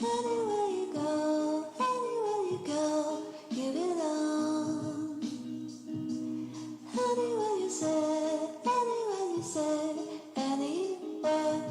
Anywhere you go, you belong. Anywhere you say, anywhere.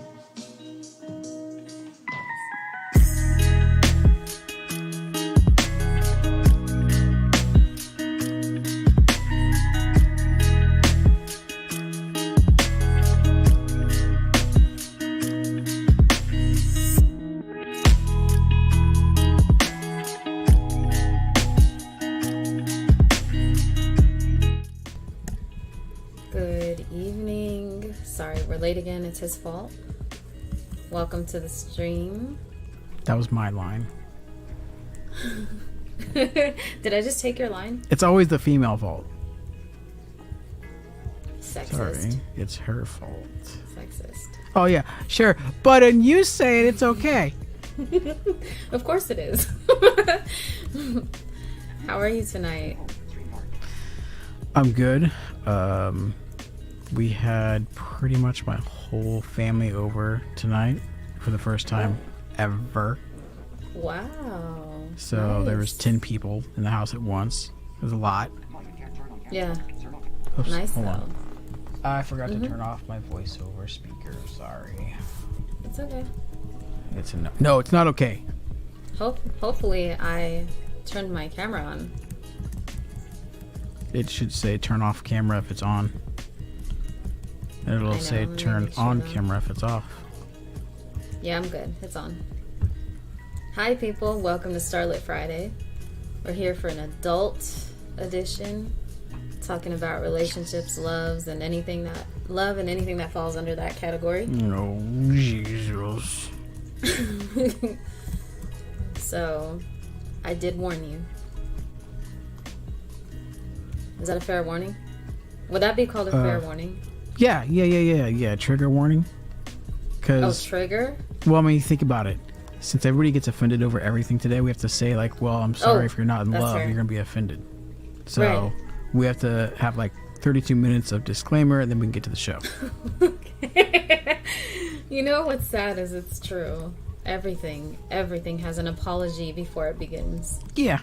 Good evening. Sorry, we're late again. It's his fault. Welcome to the stream. That was my line. Did I just take your line? It's always the female fault. Sexist. Sorry, it's her fault. Sexist. Oh yeah, sure. But when you say it, it's okay. Of course it is. How are you tonight? I'm good. We had pretty much my whole family over tonight for the first time ever. Wow. So nice. there was 10 people in the house at once. It was a lot. Yeah. Oops, Nice hold though. on. I forgot to turn off my voiceover speaker. Sorry. It's okay. It's a no. No, it's not okay. Hopefully I turned my camera on. It should say turn off camera if it's on. And it'll say let me turn make sure on though. camera if it's off. Yeah, I'm good. It's on. Hi, people. Welcome to Starlit Friday. We're here for an adult edition, talking about relationships, and anything that falls under that category. No, Jesus. So, I did warn you. Is that a fair warning? Would that be called a fair warning? Yeah. Trigger warning. Oh, trigger? Well, I mean, think about it. Since everybody gets offended over everything today, we have to say, like, well, I'm sorry if you're not in love, fair. you're going to be offended. So, Right. we have to have, like, 32 minutes of disclaimer, and then we can get to the show. You know what's sad is it's true. Everything has an apology before it begins. Yeah.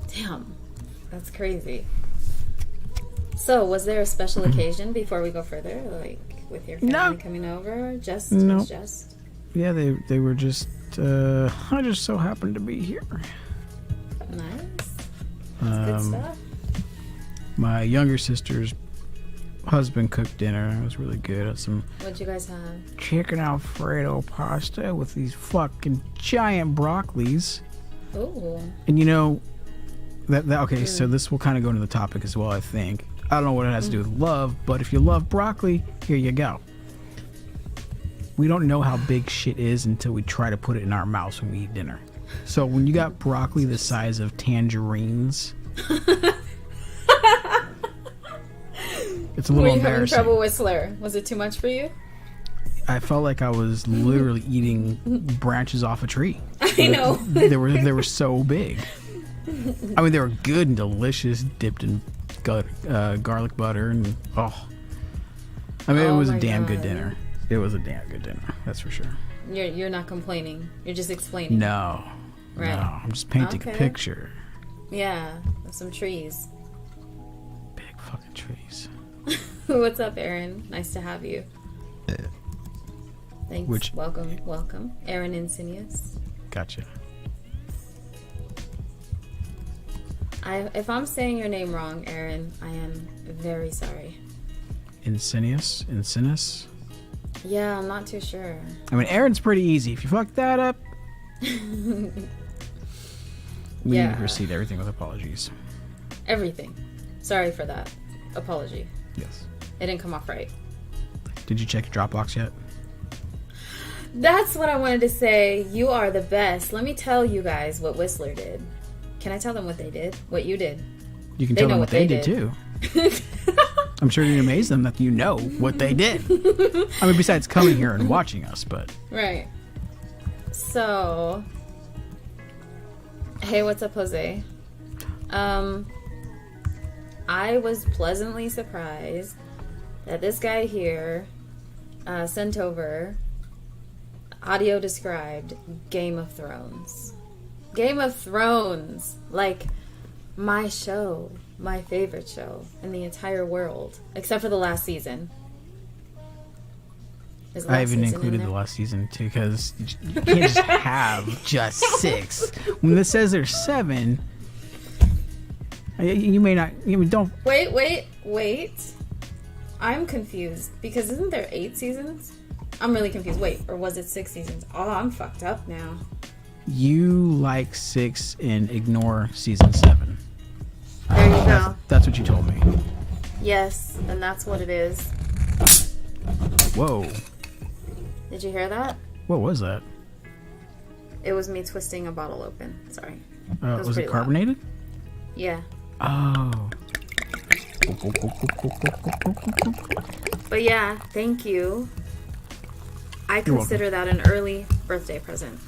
Damn, that's crazy. So, was there a special occasion before we go further, like with your family coming over? Just. Yeah, they were just, I just so happened to be here. Nice. That's good stuff. My younger sister's husband cooked dinner. It was really good. Had some What'd you guys have? chicken Alfredo pasta with these fucking giant broccolis. Ooh. And you know, okay, so this will kind of go into the topic as well, I think. I don't know what it has to do with love, but if you love broccoli, here you go. We don't know how big shit is until we try to put it in our mouths when we eat dinner. So when you got broccoli the size of tangerines, it's a little Were you having embarrassing. trouble, Whistler? Was it too much for you? I felt like I was literally eating branches off a tree. I know. They were so big. I mean, they were good and delicious, dipped in garlic butter, and I mean, it was a damn good dinner. It was a damn good dinner, that's for sure. You're not complaining. You're just explaining. No, Right. no, I'm just painting a picture. Yeah, some trees. Big fucking trees. What's up, Aaron? Nice to have you. Thanks. Welcome. Aaron Insidious. Gotcha. If I'm saying your name wrong, Aaron, I am very sorry. Insinus? Yeah, I'm not too sure. I mean, Aaron's pretty easy. If you fuck that up, we need to proceed everything with apologies. Everything. Sorry for that. Apology. Yes. It didn't come off right. Did you check your Dropbox yet? That's what I wanted to say. You are the best. Let me tell you guys what Whistler did. Can I tell them what they did? What you did? You can tell them what they did too. I'm sure you'd amaze them that you know what they did. I mean, besides coming here and watching us, but... Right. So... Hey, what's up, Jose? I was pleasantly surprised that this guy here sent over audio described Game of Thrones. Game of Thrones! Like, my show. My favorite show in the entire world. Except for the last season. Is the I last haven't season in included there? the last season too, because you can't just have just 6. When this says there's 7, you may not. You don't. Wait. I'm confused. Because isn't there 8 seasons? I'm really confused. Wait, or was it 6 seasons? Oh, I'm fucked up now. You like 6 and ignore season 7. There you go. That's what you told me. Yes, and that's what it is. Whoa. Did you hear that? What was that? It was me twisting a bottle open. Sorry. was Was it pretty loud. carbonated? Yeah. Oh. But yeah, thank you. I You're consider that an early birthday present.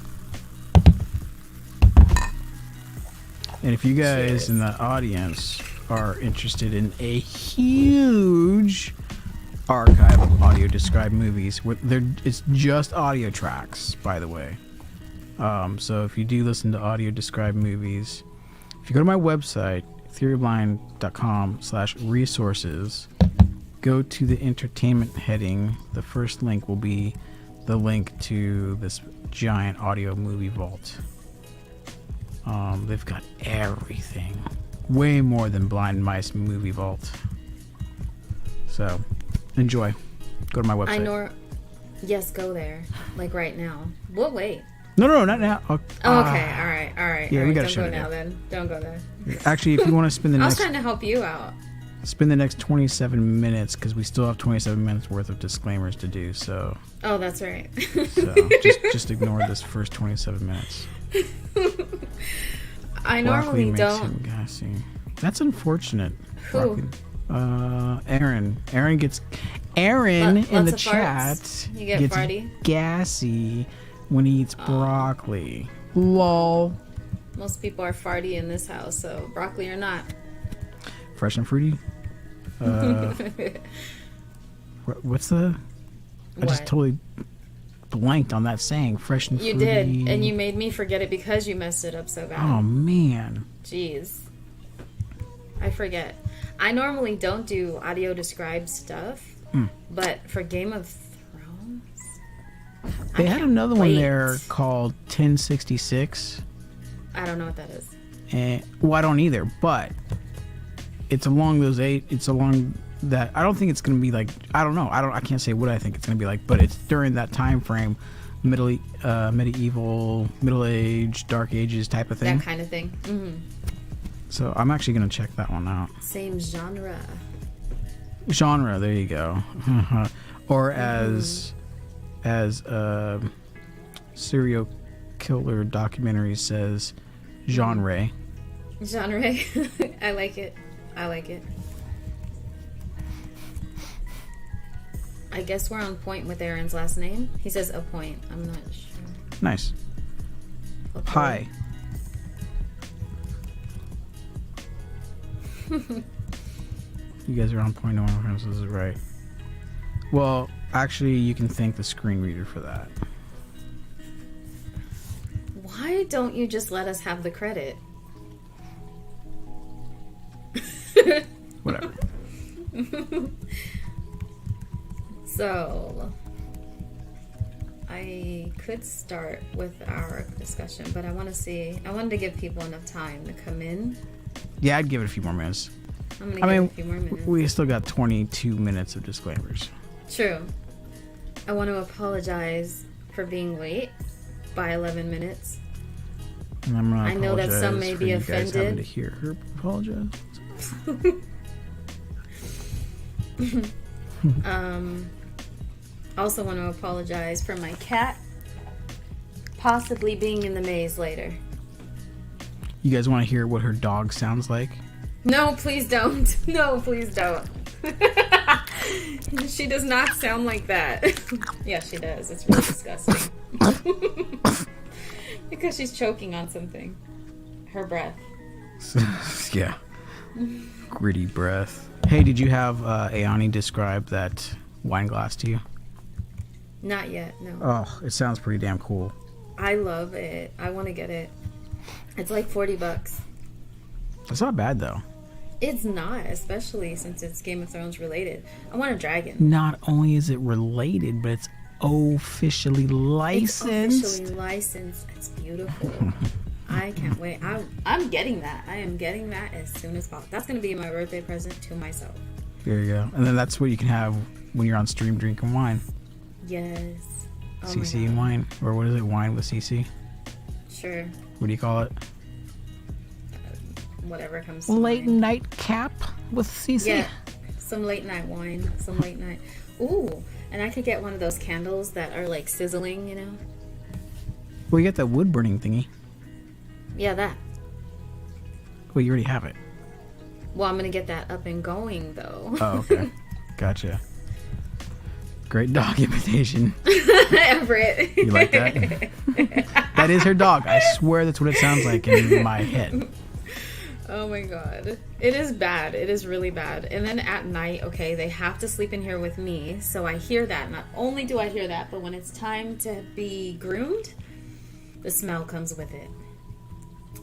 And if you guys Cheers. in the audience are interested in a huge archive of audio described movies, it's just audio tracks, by the way. So if you do listen to audio described movies, if you go to my website, theoryblind.com/resources, go to the entertainment heading. The first link will be the link to this giant audio movie vault. They've got everything. Way more than Blind Mice Movie Vault. So, enjoy. Go to my website. I know. Yes, go there. Like right now. We'll wait. No, not now. Oh, okay. All right. Yeah, we gotta Don't shut go it now down. then. Don't go there. Actually, if you want to spend the I was next trying to help you out. 27 minutes, because we still have 27 minutes worth of disclaimers to do. So, Oh, that's right. just ignore this first 27 minutes. I Broccoli normally makes don't. him gassy. That's unfortunate. Who? Aaron. Aaron gets. Aaron in Lots the of chat farts. You get gets farty? gassy when he eats broccoli. Lol. Most people are farty in this house, so broccoli or not. Fresh and fruity. What's the? I just What? totally blanked on that saying. Fresh and You fruity. did, and you made me forget it because you messed it up so bad. Oh man. Jeez. I forget. I normally don't do audio described stuff, but for Game of Thrones, They had another one wait. there called 1066. I don't know what that is. And well, I don't either, but it's along those 8. It's along that. I don't think it's gonna be like. I don't know. I can't say what I think it's gonna be like, but it's during that time frame, medieval, Middle Age, Dark Ages type of thing. That kind of thing. So I'm actually gonna check that one out. Same genre. Genre. There you go. Or as serial killer documentary says, genre. Genre. I like it. I guess we're on point with Aaron's last name. He says a point. I'm not sure. Nice. Hopefully. Hi. You guys are on point. No one else is right. Well, actually, you can thank the screen reader for that. Why don't you just let us have the credit? Whatever. So, I could start with our discussion, but I wanted to give people enough time to come in. Yeah, I'd give it a few more minutes. I'm going to give it a few more minutes. We still got 22 minutes of disclaimers. True. I want to apologize for being late by 11 minutes. And I'm gonna I know that some apologize may for be you guys having offended. to hear her apologize. Also want to apologize for my cat possibly being in the maze later. You guys want to hear what her dog sounds like? No, please don't. No, please don't. She does not sound like that. Yeah, she does. It's really disgusting. Because she's choking on something. Her breath. Yeah. Gritty breath. Hey, did you have Ayani describe that wine glass to you? Not yet, no. Oh, it sounds pretty damn cool. I love it. I want to get it. It's like $40. It's not bad though. It's not, especially since it's Game of Thrones related. I want a dragon. Not only is it related, but it's officially licensed. It's officially licensed. It's beautiful. I can't wait. I'm getting that. I am getting that as soon as possible. That's going to be my birthday present to myself. There you go. And then that's what you can have when you're on stream drinking wine. Yes. Oh CC wine. Or what is it? Wine with CC? Sure. What do you call it? Whatever comes to Late mind. night cap with CC? Yeah. Some late night wine. Some late night. Ooh. And I could get one of those candles that are like sizzling, you know? Well, you got that wood burning thingy. Yeah, that. Well, you already have it. Well, I'm going to get that up and going, though. Oh, okay. Gotcha. Great dog imitation. Everett. You like that? That is her dog. I swear that's what it sounds like in my head. Oh my god. It is bad. It is really bad. And then at night, okay, they have to sleep in here with me. So I hear that. Not only do I hear that, but when it's time to be groomed, the smell comes with it.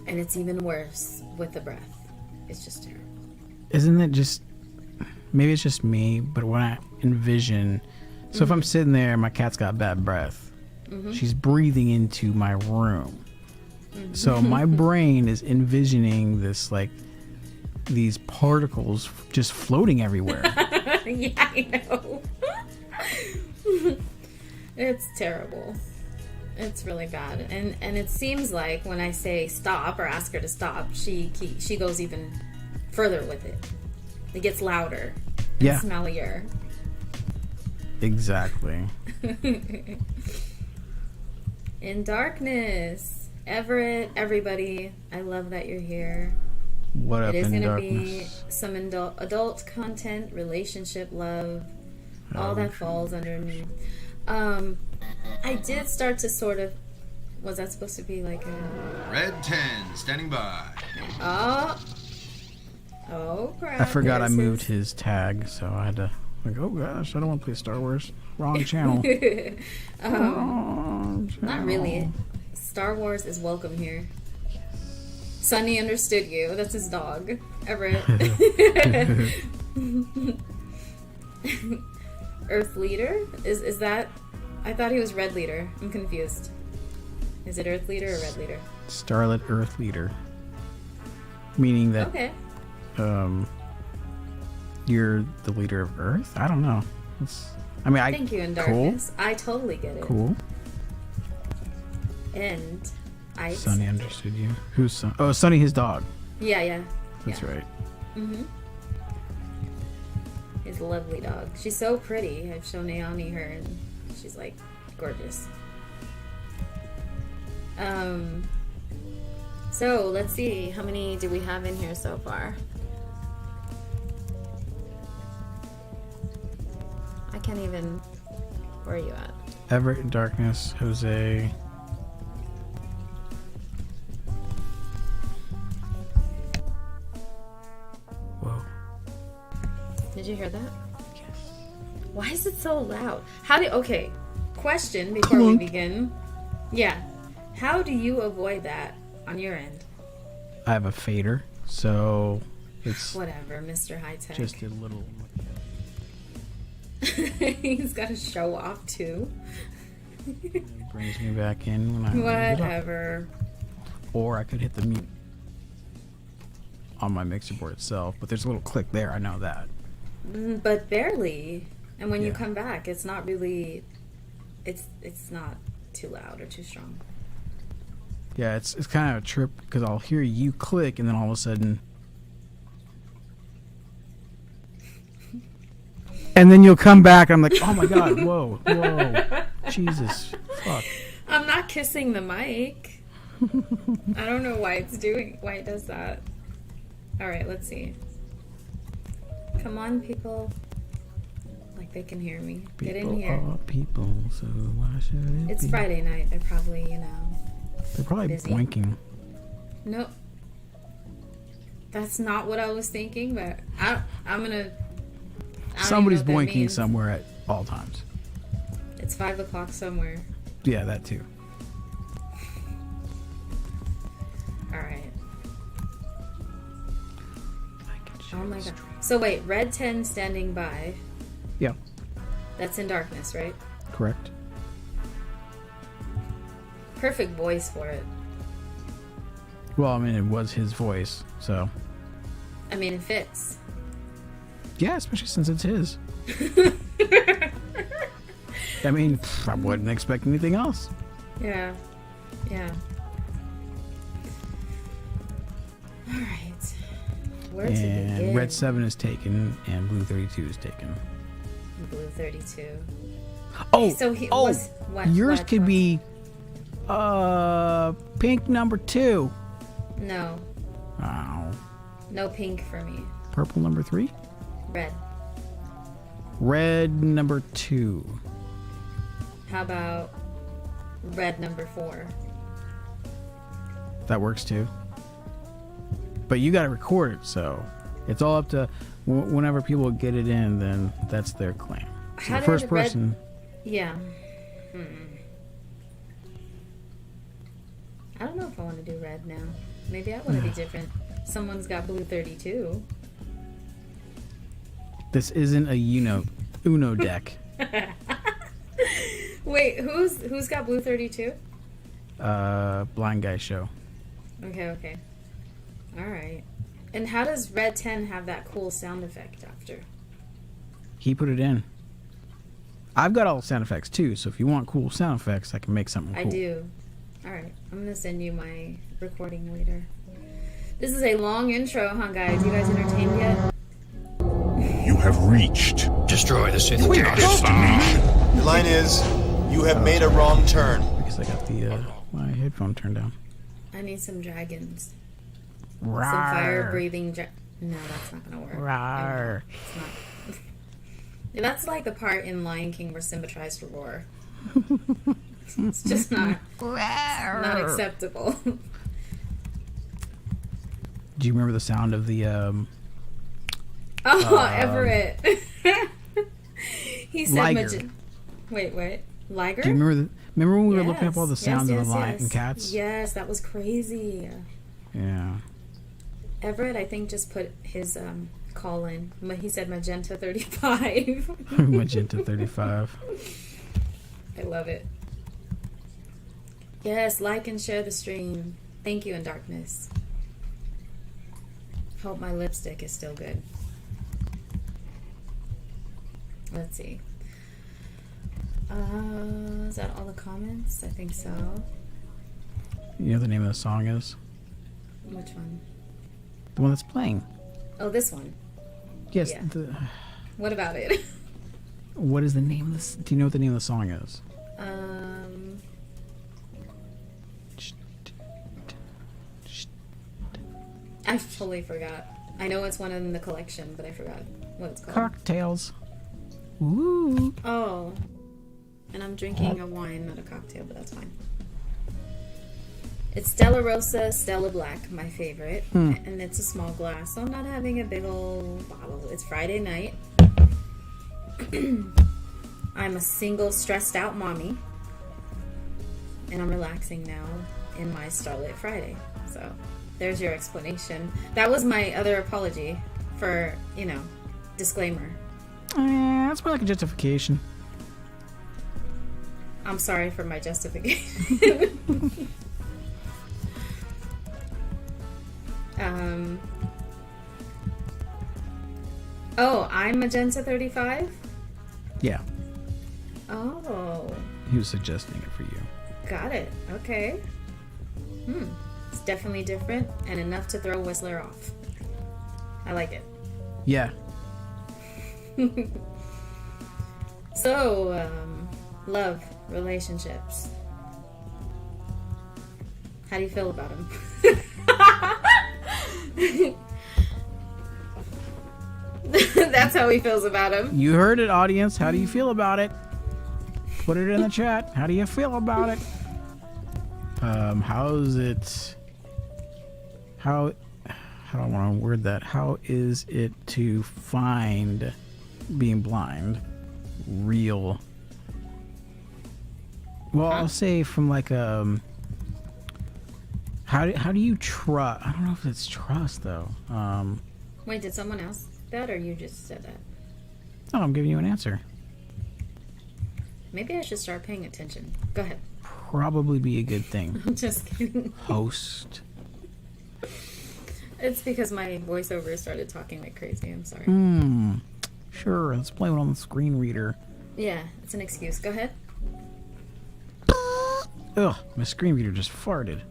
And it's even worse with the breath. It's just terrible. Isn't it just... Maybe it's just me, but when I envision... So if I'm sitting there and my cat's got bad breath, she's breathing into my room. So my brain is envisioning this, like, these particles just floating everywhere. Yeah, I know. It's terrible. It's really bad. And it seems like when I say stop or ask her to stop, she goes even further with it. It gets louder and Yeah. smellier. Exactly. In darkness. Everett, everybody, I love that you're here. What up It is in going to be darkness? some adult content, relationship, love, all that falls underneath. I did start to sort of... Was that supposed to be like a... Red 10, standing by. Oh, crap. I forgot I There's moved his tag, so I had to... Like, oh gosh, I don't want to play Star Wars. Wrong channel. Wrong channel. Not really. Star Wars is welcome here. Sonny understood you. That's his dog. Everett. Earth Leader? Is that... I thought he was Red Leader. I'm confused. Is it Earth Leader or Red Leader? Starlit Earth Leader. Meaning that Okay. you're the leader of Earth? I don't know. Thank you, In Darkness. I totally get it. Cool. And I... Sonny understood you. Who's Son? Oh, Sonny, his dog. Yeah. That's Yeah. right. Mm-hmm. His lovely dog. She's so pretty. I've shown Naomi her, and she's like gorgeous. So let's see. How many do we have in here so far? I can't even. Where are you at? Everett in Darkness, Jose. Whoa. Did you hear that? Yes. Why is it so loud? Okay, question before we begin. Yeah. How do you avoid that on your end? I have a fader, so it's Whatever, Mr. High Tech. just a little. He's got to show off too. It brings me back in when I get up. Whatever. Or I could hit the mute on my mixer board itself, but there's a little click there. I know that. But barely. And when you Yeah. come back, it's not really. It's not too loud or too strong. Yeah, it's kind of a trip because I'll hear you click and then all of a sudden. And then you'll come back and I'm like, oh my god, whoa, Jesus, fuck. I'm not kissing the mic. I don't know why it does that. Alright, let's see. Come on, people. Like they can hear me. Get in People here. are people, so why should it It's be? Friday night. They're probably, They're probably busy. blinking. Nope. That's not what I was thinking, but I'm gonna... I don't even know Somebody's what that blinking means. somewhere at all times. It's 5 o'clock somewhere. Yeah, that too. All right. Oh my god. So wait, red 10 standing by. Yeah, That's in darkness, right? correct. Perfect voice for it. Well, I mean, it was his voice, so I mean, it fits. yeah, especially since it's his. I mean, I wouldn't expect anything else. Yeah. Yeah. All right. Where to begin? And red 7 is taken, and blue 32 is taken. Blue 32. Oh, So he oh, was what? yours what- could be pink number 2. No. Oh, No pink for me. purple number 3. Red. Red number 2. How about red number 4? That works too. But you got to record it, so it's all up to whenever people get it in, then that's their claim. So How the did first red- person. Yeah. I don't know if I want to do red now. Maybe I want to be different. Someone's got blue 32. This isn't a Uno deck. Wait, who's got blue 32? Blind guy show. Okay. All right. And how does red 10 have that cool sound effect after? He put it in. I've got all the sound effects too, so if you want cool sound effects, I can make something cool. I do. All right. I'm going to send you my recording later. This is a long intro, huh, guys? You guys entertained yet? You have reached. Destroy the Sith Wait, Destiny. The line is, you have made a wrong turn. Because I got the my headphone turned down. I need some dragons. Some Rawr. fire-breathing No, that's not going to work. Rawr. It's not. That's like the part in Lion King where Simba tries to roar. It's just not acceptable. Do you remember the sound of the Everett. He said Liger. Wait. Liger? Do you remember when we were looking up all the sounds of the lion yes. and cats? Yes, that was crazy. Yeah. Everett, I think, just put his call in. He said magenta 35. Magenta 35. I love it. Yes, like and share the stream. Thank you, in darkness. Hope my lipstick is still good. Let's see. Is that all the comments? I think so. You know what the name of the song is? Which one? The one that's playing. Oh, this one. Yes. Yeah. The, What about it? what is the name of this? Do you know what the name of the song is? I totally forgot. I know it's one in the collection, but I forgot what it's called. Cocktails. Ooh. Oh. And I'm drinking a wine, not a cocktail, but that's fine. It's Stella Rosa, Stella Black, my favorite. And it's a small glass, so I'm not having a big old bottle. It's Friday night. I'm a single, stressed out mommy. And I'm relaxing now in my Starlit Friday. So there's your explanation. That was my other apology for, disclaimer. That's more like a justification. I'm sorry for my justification. Oh, I'm Magenta 35? Yeah. Oh, He was suggesting it for you. got it. Okay. It's definitely different and enough to throw Whistler off. I like it. Yeah. So, love, relationships. How do you feel about them? That's how he feels about him. You heard it, audience. How do you feel about it? Put it in the chat. How do you feel about it? How's it? How do I want to word that? How is it to find being blind real Well, Huh? I'll say from like how do you trust? I don't know if it's trust though. Wait, did someone ask that, or you just said that? No, I'm giving you an answer. Maybe I should start paying attention. Go ahead. Probably be a good thing. I'm just kidding. Host. It's because my voiceover started talking like crazy. I'm sorry. Sure, let's play one on the screen reader. Yeah, it's an excuse. Go ahead. Ugh, my screen reader just farted.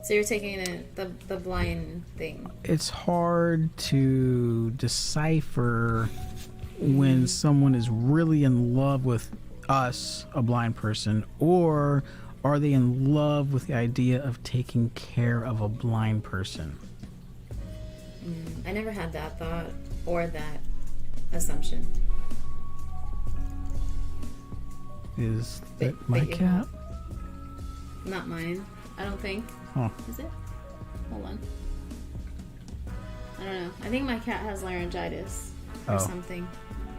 So you're taking it the blind thing. It's hard to decipher when someone is really in love with us, a blind person, or are they in love with the idea of taking care of a blind person? I never had that thought or that assumption. Is But- that my but you cat? have. Not mine. I don't think. Oh, Is it? Hold on. I don't know. I think my cat has laryngitis or Oh. something.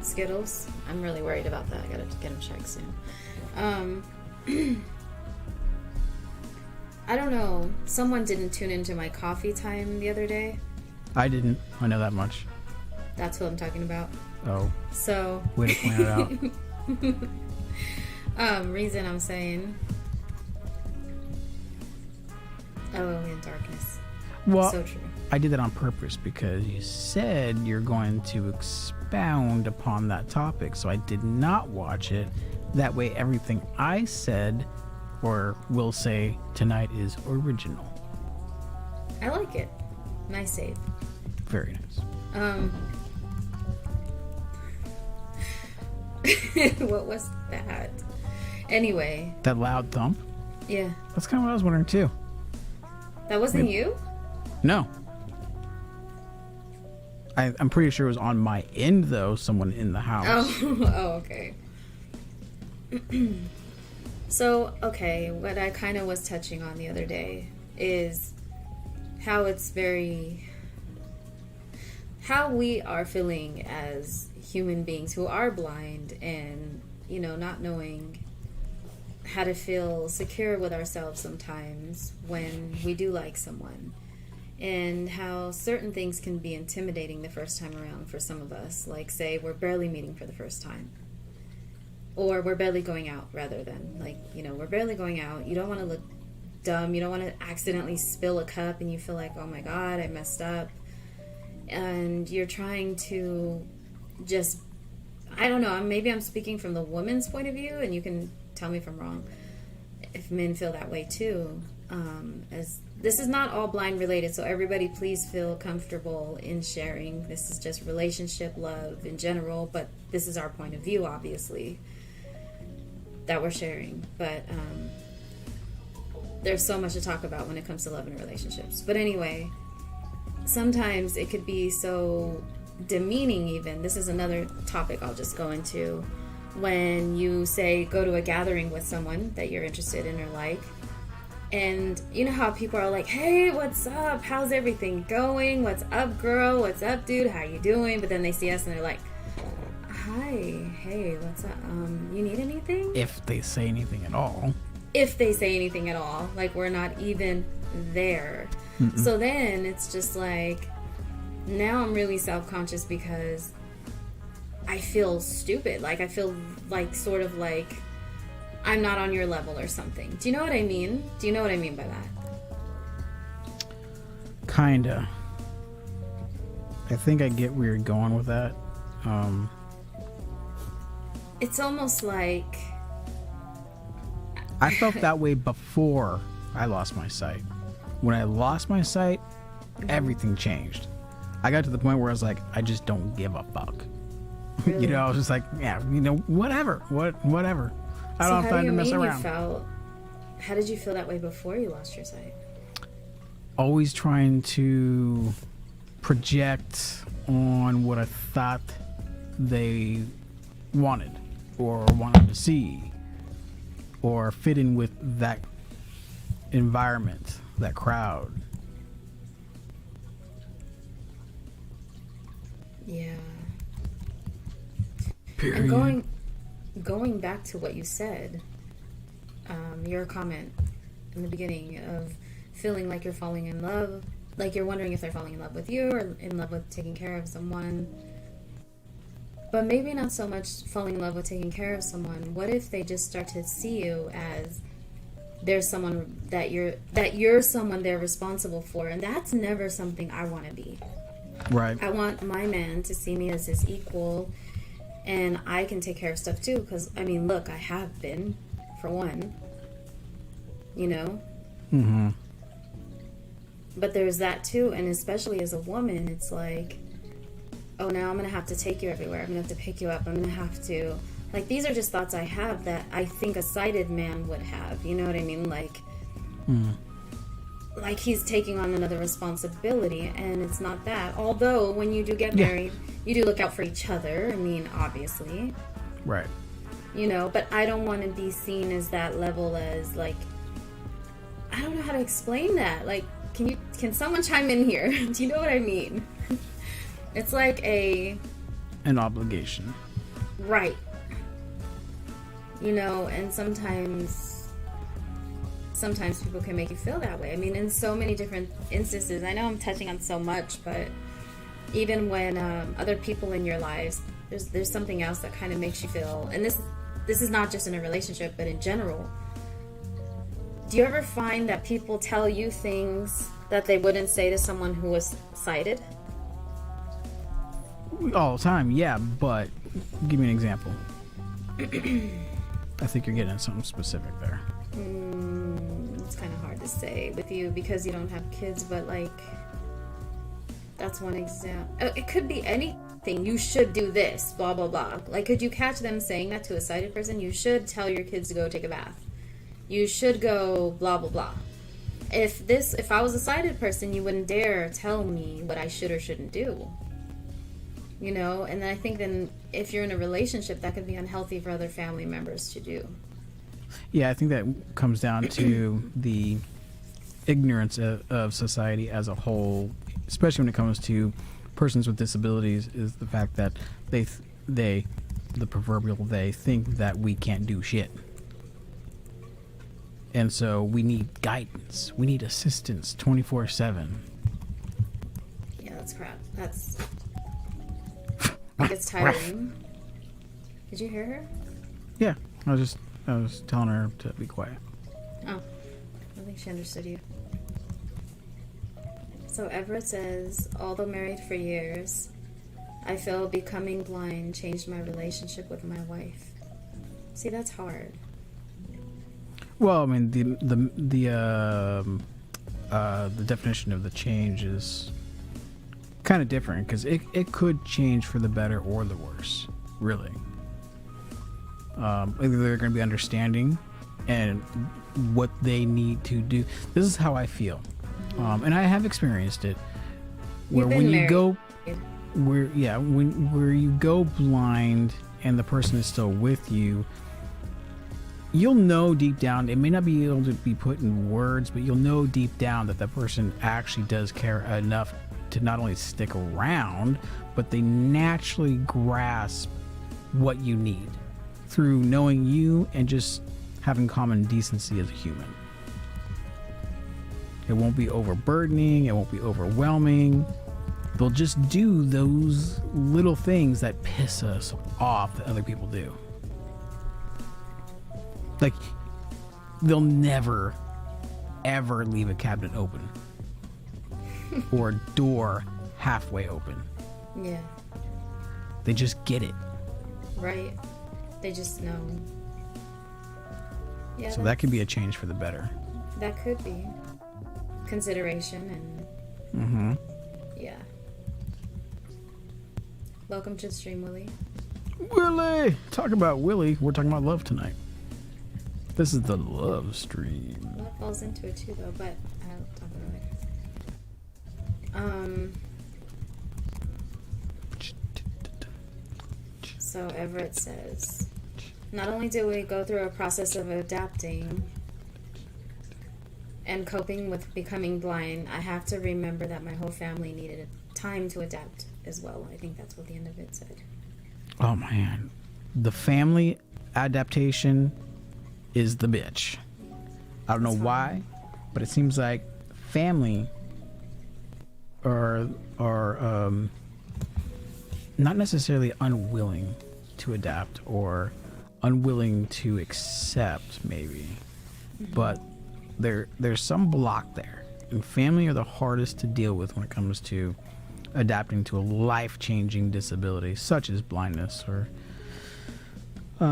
Skittles. I'm really worried about that. I gotta get him checked soon. I don't know. Someone didn't tune into my coffee time the other day. I didn't. I know that much. That's who I'm talking about. Oh, So, way to point it out. reason I'm saying. Oh, in darkness. Well, So true. I did that on purpose because you said you're going to expound upon that topic, so I did not watch it. That way, everything I said or will say tonight is original. I like it. Nice save. Very nice. What was that? Anyway, That loud thump? yeah. That's kind of what I was wondering too. That wasn't you? No. I'm pretty sure it was on my end, though, someone in the house. Oh, okay. So, okay, what I kind of was touching on the other day is how it's how we are feeling as human beings who are blind and, not knowing how to feel secure with ourselves sometimes when we do like someone. And how certain things can be intimidating the first time around for some of us. Like, say, we're barely meeting for the first time. Or we're barely going out, rather than. Like, we're barely going out. You don't want to look dumb. You don't want to accidentally spill a cup and you feel like, oh my God, I messed up. And you're trying to just, I don't know, maybe I'm speaking from the woman's point of view, and you can tell me if I'm wrong. If men feel that way too. As this is not all blind related, so everybody please feel comfortable in sharing. This is just relationship, love in general, but this is our point of view, obviously, that we're sharing. But there's so much to talk about when it comes to love and relationships. But anyway, sometimes it could be so demeaning even. This is another topic I'll just go into. When you say go to a gathering with someone that you're interested in or like, and you know how people are like, hey, what's up? How's everything going? What's up, girl? What's up, dude? How you doing? But then they see us and they're like, hi, hey, what's up? You need anything? If they say anything at all. If they say anything at all. Like, we're not even there. So then it's just like, now I'm really self-conscious because I feel stupid. Like, I feel like sort of like I'm not on your level or something. Do you know what I mean? Do you know what I mean by that? Kinda. I think I get where you're going with that. It's almost like, I felt that way before I lost my sight. When I lost my sight, everything changed. I got to the point where I was like, I just don't give a fuck. really. I was just like, yeah, whatever. Whatever. I So don't have how do time you to mess mean around. how did you feel that way before you lost your sight? Always trying to project on what I thought they wanted or wanted to see or fit in with that environment, that crowd. Yeah. Period. And going back to what you said, your comment in the beginning of feeling like you're falling in love, like you're wondering if they're falling in love with you or in love with taking care of someone. But maybe not so much falling in love with taking care of someone. What if they just start to see you as there's someone that you're someone they're responsible for, and that's never something I want to be. Right. I want my man to see me as his equal, and I can take care of stuff too. Because I mean, look, I have been, for one. You know. Mm-hmm. But there's that too, and especially as a woman, it's like, oh, now I'm gonna have to take you everywhere. I'm gonna have to pick you up. I'm gonna have to. Like, these are just thoughts I have that I think a sighted man would have. You know what I mean? Like he's taking on another responsibility, and it's not that. Although, when you do get married, you do look out for each other. I mean, obviously. Right. You know, but I don't want to be seen as that level as, like, I don't know how to explain that. Like, can someone chime in here? Do you know what I mean? It's like an obligation. Right. You know, and sometimes people can make you feel that way. I mean, in so many different instances. I know I'm touching on so much, but even when other people in your lives, there's something else that kind of makes you feel, and this is not just in a relationship, but in general. Do you ever find that people tell you things that they wouldn't say to someone who was sighted? All the time, yeah, but give me an example. I think you're getting at something specific there. It's kind of hard to say with you because you don't have kids, but like, that's one example. It could be anything. You should do this, blah, blah, blah. Like, could you catch them saying that to a sighted person? You should tell your kids to go take a bath. You should go blah, blah, blah. If I was a sighted person, you wouldn't dare tell me what I should or shouldn't do. You know, and I think then if you're in a relationship, that could be unhealthy for other family members to do. Yeah, I think that comes down to the ignorance of society as a whole, especially when it comes to persons with disabilities, is the fact that they, the proverbial they, think that we can't do shit. And so we need guidance. We need assistance 24/7. Yeah, that's crap. It gets tiring. Did you hear her? Yeah, I was telling her to be quiet. Oh, I think she understood you. So Everett says, although married for years, I feel becoming blind changed my relationship with my wife. See, that's hard. Well, I mean, the definition of the change is kind of different because it could change for the better or the worse, really. Either they're going to be understanding and what they need to do. This is how I feel, and I have experienced it. Where when you go, where you go blind and the person is still with you, you'll know deep down. It may not be able to be put in words, but you'll know deep down that that person actually does care enough to not only stick around, but they naturally grasp what you need through knowing you and just having common decency as a human. It won't be overburdening, it won't be overwhelming. They'll just do those little things that piss us off that other people do. Like, they'll never, ever leave a cabinet open. Or a door halfway open. Yeah. They just get it. Right. They just know. Yeah. So that could be a change for the better. That could be. Consideration and... Mm-hmm. Yeah. Welcome to the stream, Willie. Willie! Talk about Willie. We're talking about love tonight. This is the love stream. Love falls into it too, though, but I'll talk about it later. So Everett says, not only do we go through a process of adapting and coping with becoming blind, I have to remember that my whole family needed time to adapt as well. I think that's what the end of it said. Oh man, the family adaptation is the bitch. I don't know why, but it seems like family are not necessarily unwilling to adapt or unwilling to accept, maybe, but there's some block there. And family are the hardest to deal with when it comes to adapting to a life-changing disability such as blindness or I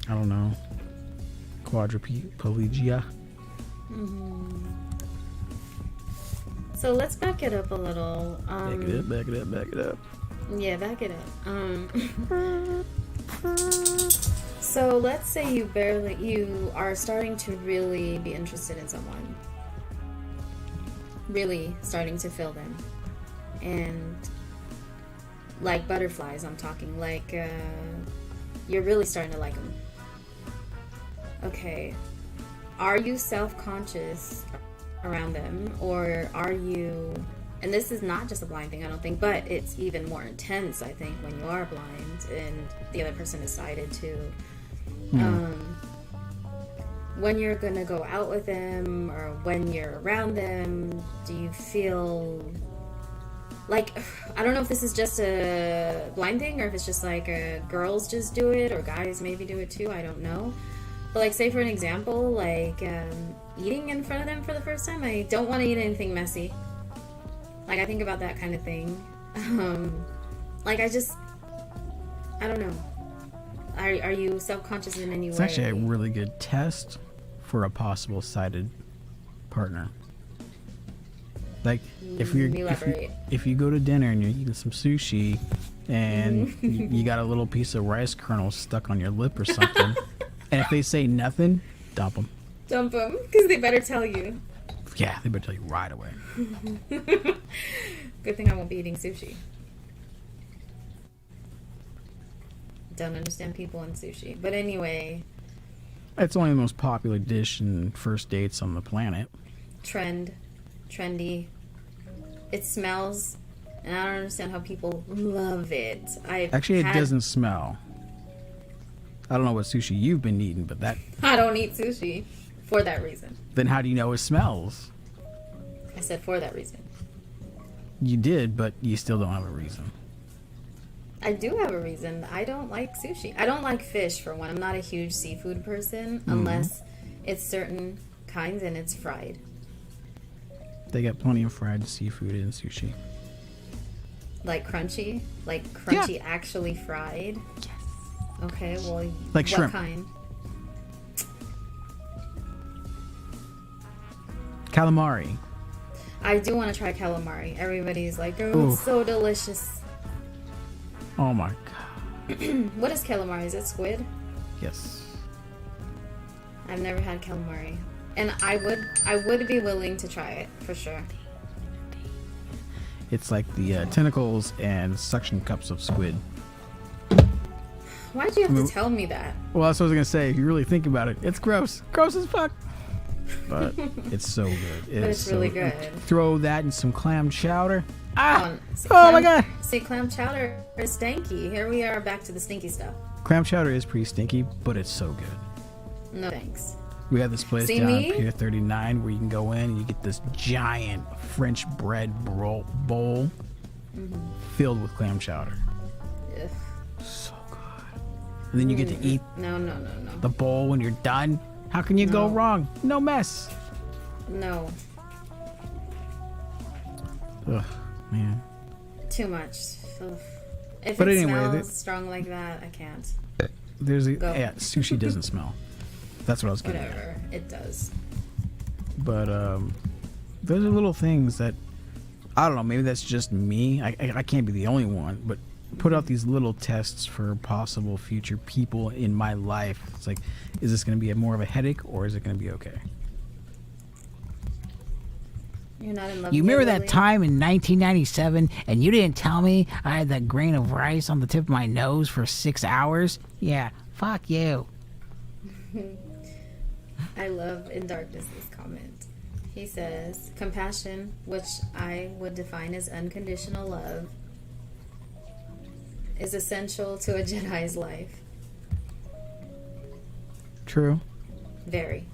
don't know, quadriplegia. So let's back it up a little. Back it up. Yeah, back it up. So let's say you are starting to really be interested in someone. Really starting to feel them. And like butterflies, I'm talking. Like, you're really starting to like them. Okay. Are you self-conscious around them? Or are you... And this is not just a blind thing, I don't think, but it's even more intense, I think, when you are blind and the other person is sighted too. When you're gonna go out with them or when you're around them, do you feel like, I don't know if this is just a blind thing or if it's just like girls just do it or guys maybe do it too, I don't know. But like, say for an example, like eating in front of them for the first time, I don't want to eat anything messy. Like, I think about that kind of thing. Like, I don't know. Are you self-conscious in any way? It's actually a really good test for a possible sighted partner. Like, if you go to dinner and you're eating some sushi and you got a little piece of rice kernel stuck on your lip or something, and if they say nothing, dump them. Dump them, because they better tell you. Yeah, they better tell you right away. Good thing I won't be eating sushi. Don't understand people in sushi. But anyway. It's only the most popular dish in first dates on the planet. Trendy. It smells, and I don't understand how people love it. It doesn't smell. I don't know what sushi you've been eating, but that... I don't eat sushi for that reason. Then how do you know it smells? I said for that reason. You did, but you still don't have a reason. I do have a reason. I don't like sushi. I don't like fish, for one. I'm not a huge seafood person unless it's certain kinds and it's fried. They got plenty of fried seafood in sushi. Like crunchy? Like crunchy actually fried? Yes. Okay, well, like what shrimp. Kind? Calamari. I do want to try calamari. Everybody's like, oh, it's so delicious. Oh my god. What is calamari? Is it squid? Yes. I've never had calamari. And I would be willing to try it, for sure. It's like the tentacles and suction cups of squid. Why'd you have to tell me that? Well, that's what I was going to say. If you really think about it, it's gross. Gross as fuck. But it's so good. It's really good. Throw that in some clam chowder. Ah! My god! See, clam chowder is stanky. Here we are back to the stinky stuff. Clam chowder is pretty stinky, but it's so good. No thanks. We have this place down at Pier 39 where you can go in and you get this giant French bread bowl filled with clam chowder. Ugh. So good. And then you get to eat No. the bowl when you're done. How can you go wrong? No mess. No. Ugh, man. Too much. Ugh. If But it anyway, smells strong like that, I can't. Sushi doesn't smell. That's what I was getting at. Whatever. It does. But those are little things that I don't know. Maybe that's just me. I can't be the only one. But put out these little tests for possible future people in my life. It's like, is this going to be more of a headache or is it going to be okay? You're not in love. You remember that Lily? time in 1997 and you didn't tell me I had that grain of rice on the tip of my nose for 6 hours? Yeah, fuck you. I love In Darkness's comment. He says, compassion, which I would define as unconditional love. is essential to a Jedi's life. True. Very.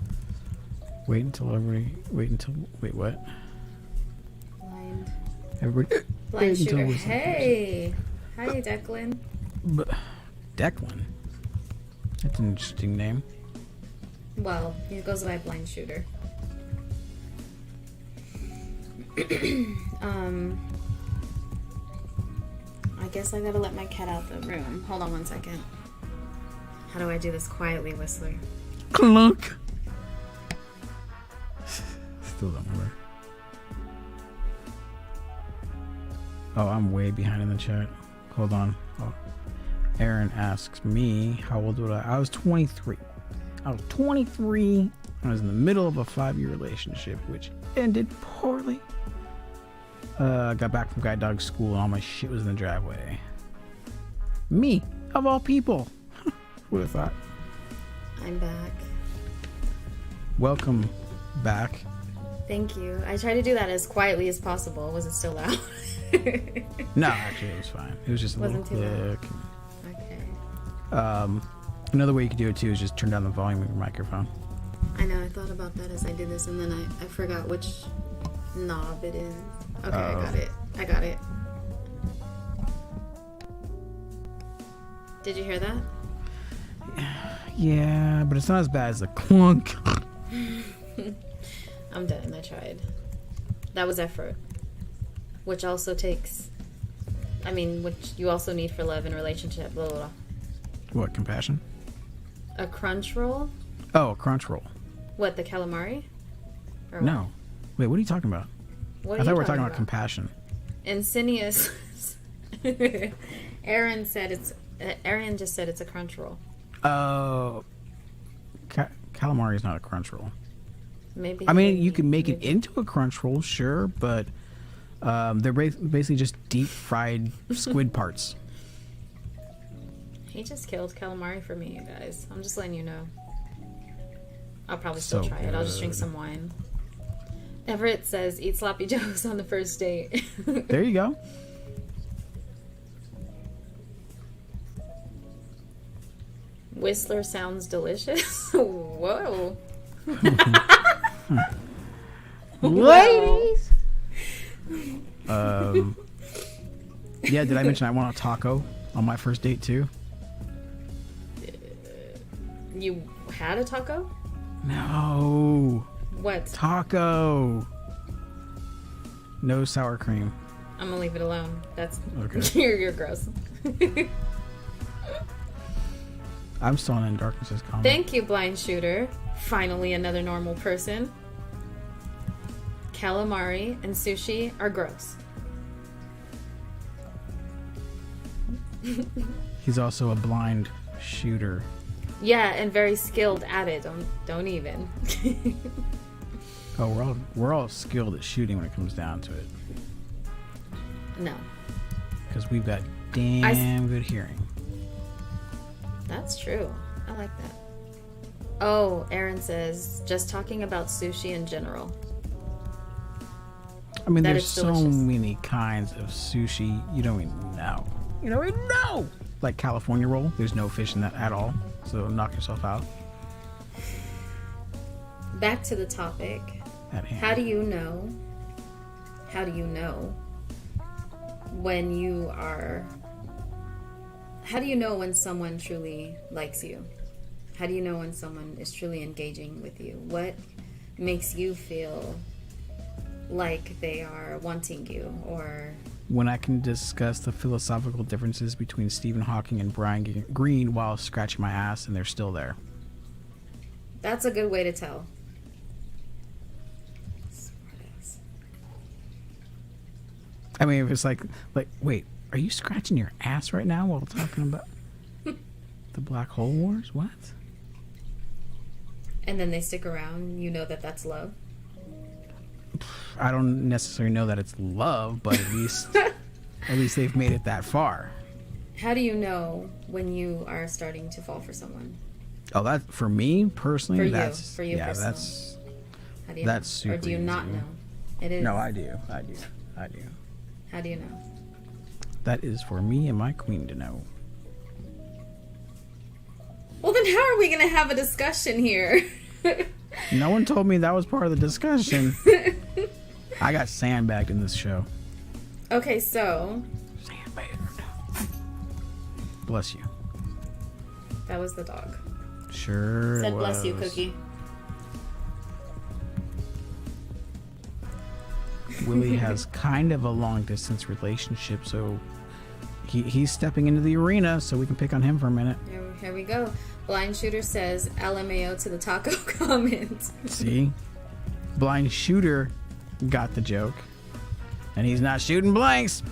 Wait, wait, what? Blind. Everybody. Blind wait until shooter. Whistler Hey! Hi, Declan. But Declan. That's an interesting name. Well, he goes by blind shooter. I guess I gotta let my cat out the room. Hold on one second. How do I do this quietly, Whistler? Clunk. Still don't remember. Oh, I'm way behind in the chat. Hold on. Oh. Aaron asks me, how old was I? I was 23. I was 23. I was in the middle of a 5-year relationship, which ended poorly. I got back from guide dog school and all my shit was in the driveway. Me, of all people. Would have thought. I'm back. Welcome back. Thank you. I tried to do that as quietly as possible. Was it still loud? No, actually, it was fine. It was just a Wasn't little too loud. click. Okay. Another way you could do it too is just turn down the volume of your microphone. I know, I thought about that as I did this, and then I forgot which knob it is. Okay, I got it. I got it. Did you hear that? Yeah, but it's not as bad as the clunk. I'm done. I tried. That was effort. Which also takes... which you also need for love and relationship. Blah, blah, blah. What, compassion? A crunch roll? Oh, a crunch roll. What, the calamari? Or No. Wait, what are you talking about? What I are thought you we were talking about compassion. Insidious. Aaron just said it's a crunch roll. Oh. Calamari is not a crunch roll. Maybe. I mean, you can make it into a crunch roll, sure, but they're basically just deep fried squid parts. He just killed calamari for me, you guys. I'm just letting you know. I'll probably still So try it. I'll just drink good. some wine. Everett says, eat sloppy joes on the first date. There you go. Whistler sounds delicious. Whoa. Ladies. Yeah, did I mention I want a taco on my first date too? You had a taco? No. What? Taco. No sour cream. I'm gonna leave it alone. That's Okay. you're gross. I'm still in Darkness's comment. Thank you, blind shooter. Finally, another normal person. Calamari and sushi are gross. He's also a blind shooter. Yeah, and very skilled at it. Don't even. Oh, we're all skilled at shooting when it comes down to it, No, because we've got damn good hearing. that's true. I like that. Oh, Aaron says just talking about sushi in general. I mean, That there's is so delicious. many kinds of sushi. You don't even know. You don't even know. Like California roll, there's no fish in that at all. So knock yourself out. Back to the topic. At hand. How do you know when you are... How do you know when someone truly likes you? How do you know when someone is truly engaging with you? What makes you feel like they are wanting you? Or When I can discuss the philosophical differences between Stephen Hawking and Brian Greene while scratching my ass and they're still there. that's a good way to tell. Smartass. I mean, if it's like, wait, are you scratching your ass right now while talking about the Black Hole Wars? What? And then they stick around, you know that that's love. I don't necessarily know that it's love, but at least they've made it that far. How do you know when you are starting to fall for someone? Oh, that for me personally, For you, that's for you yeah, personally. that's How do you That's know? Or super do you not easy. know? It is. no, I do. How do you know? That is for me and my queen to know. Well, then how are we going to have a discussion here? No one told me that was part of the discussion. I got sandbagged in this show. Okay, so Sandbagged. Bless you. that was the dog. Sure Said was. bless you, Cookie. Willie has kind of a long distance relationship, so he's stepping into the arena, so we can pick on him for a minute. Here we go. Blind Shooter says LMAO to the taco comment. See? Blind Shooter got the joke. And he's not shooting blanks.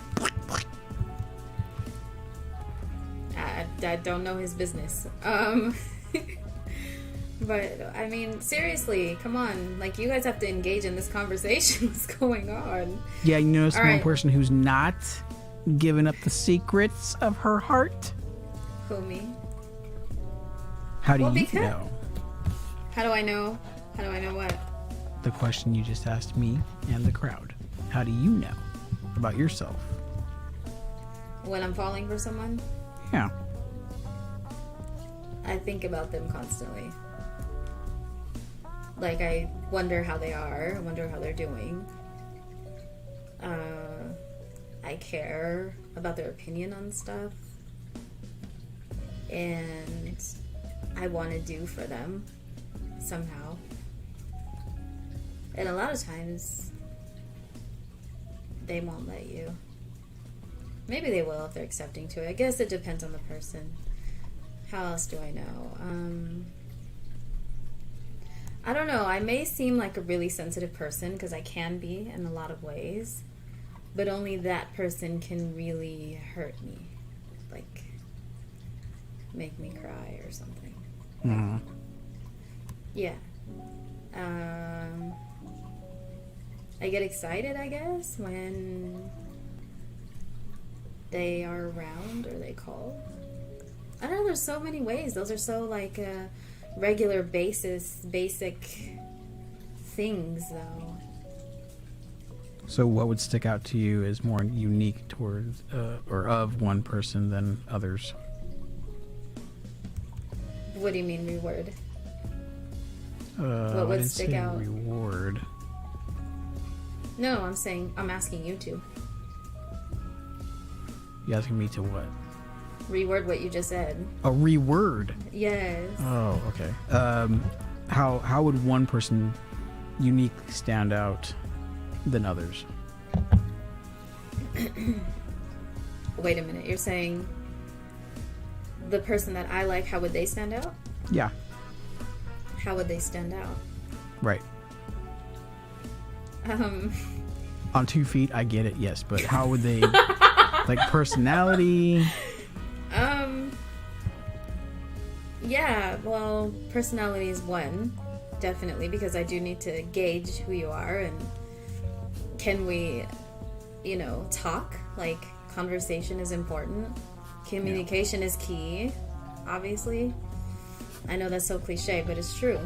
I don't know his business. But, I mean, seriously, come on. Like, you guys have to engage in this conversation. What's going on? Yeah, you notice All one right. person who's not giving up the secrets of her heart? Who, me? How do Well, you because- know? How do I know? How do I know what? The question you just asked me and the crowd. How do you know about yourself? When I'm falling for someone, Yeah. I think about them constantly. Like, I wonder how they are. I wonder how they're doing. I care about their opinion on stuff. And I want to do for them somehow. And a lot of times, they won't let you. Maybe they will if they're accepting to it. I guess it depends on the person. How else do I know? I don't know. I may seem like a really sensitive person because I can be in a lot of ways, but only that person can really hurt me, like make me cry or something. Mm-hmm. Yeah. I get excited, I guess, when they are around or they call. I don't know, there's so many ways. Those are so like regular basic things though. So what would stick out to you as more unique towards or of one person than others? What do you mean reward? What would I didn't stick say out? Reward. No, I'm asking you to. You asking me to what? Reword what you just said. A reword. Yes. Oh, okay. How would one person uniquely stand out than others? Wait a minute. You're saying the person that I like, how would they stand out? Yeah, How would they stand out? right. On 2 feet, I get it, yes, but how would they, like personality? Yeah, well, personality is one, definitely, because I do need to gauge who you are and can we, talk? Like, conversation is important. Communication is key, obviously. I know that's so cliche, but it's true.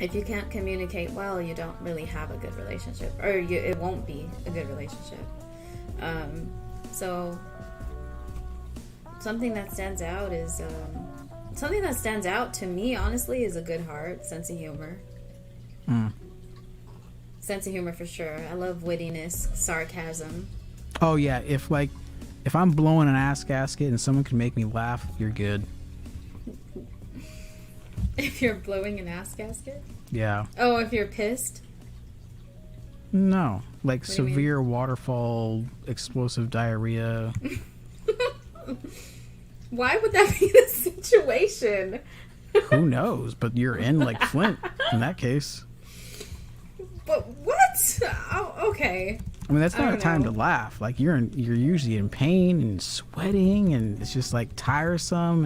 If you can't communicate well, you don't really have a good relationship, or it won't be a good relationship. So something that stands out is something that stands out to me, honestly, is a good heart, sense of humor. Sense of humor for sure. I love wittiness, sarcasm. Oh yeah, if I'm blowing an ass gasket and someone can make me laugh, you're good. If you're blowing an ass gasket? Yeah. Oh, if you're pissed? No, like do you mean? severe waterfall, explosive diarrhea. Why would that be the situation? Who knows? But you're in like Flint in that case. But what? Oh, okay. I mean, that's I not a don't time know. to laugh. Like you're usually in pain and sweating, and it's just like tiresome,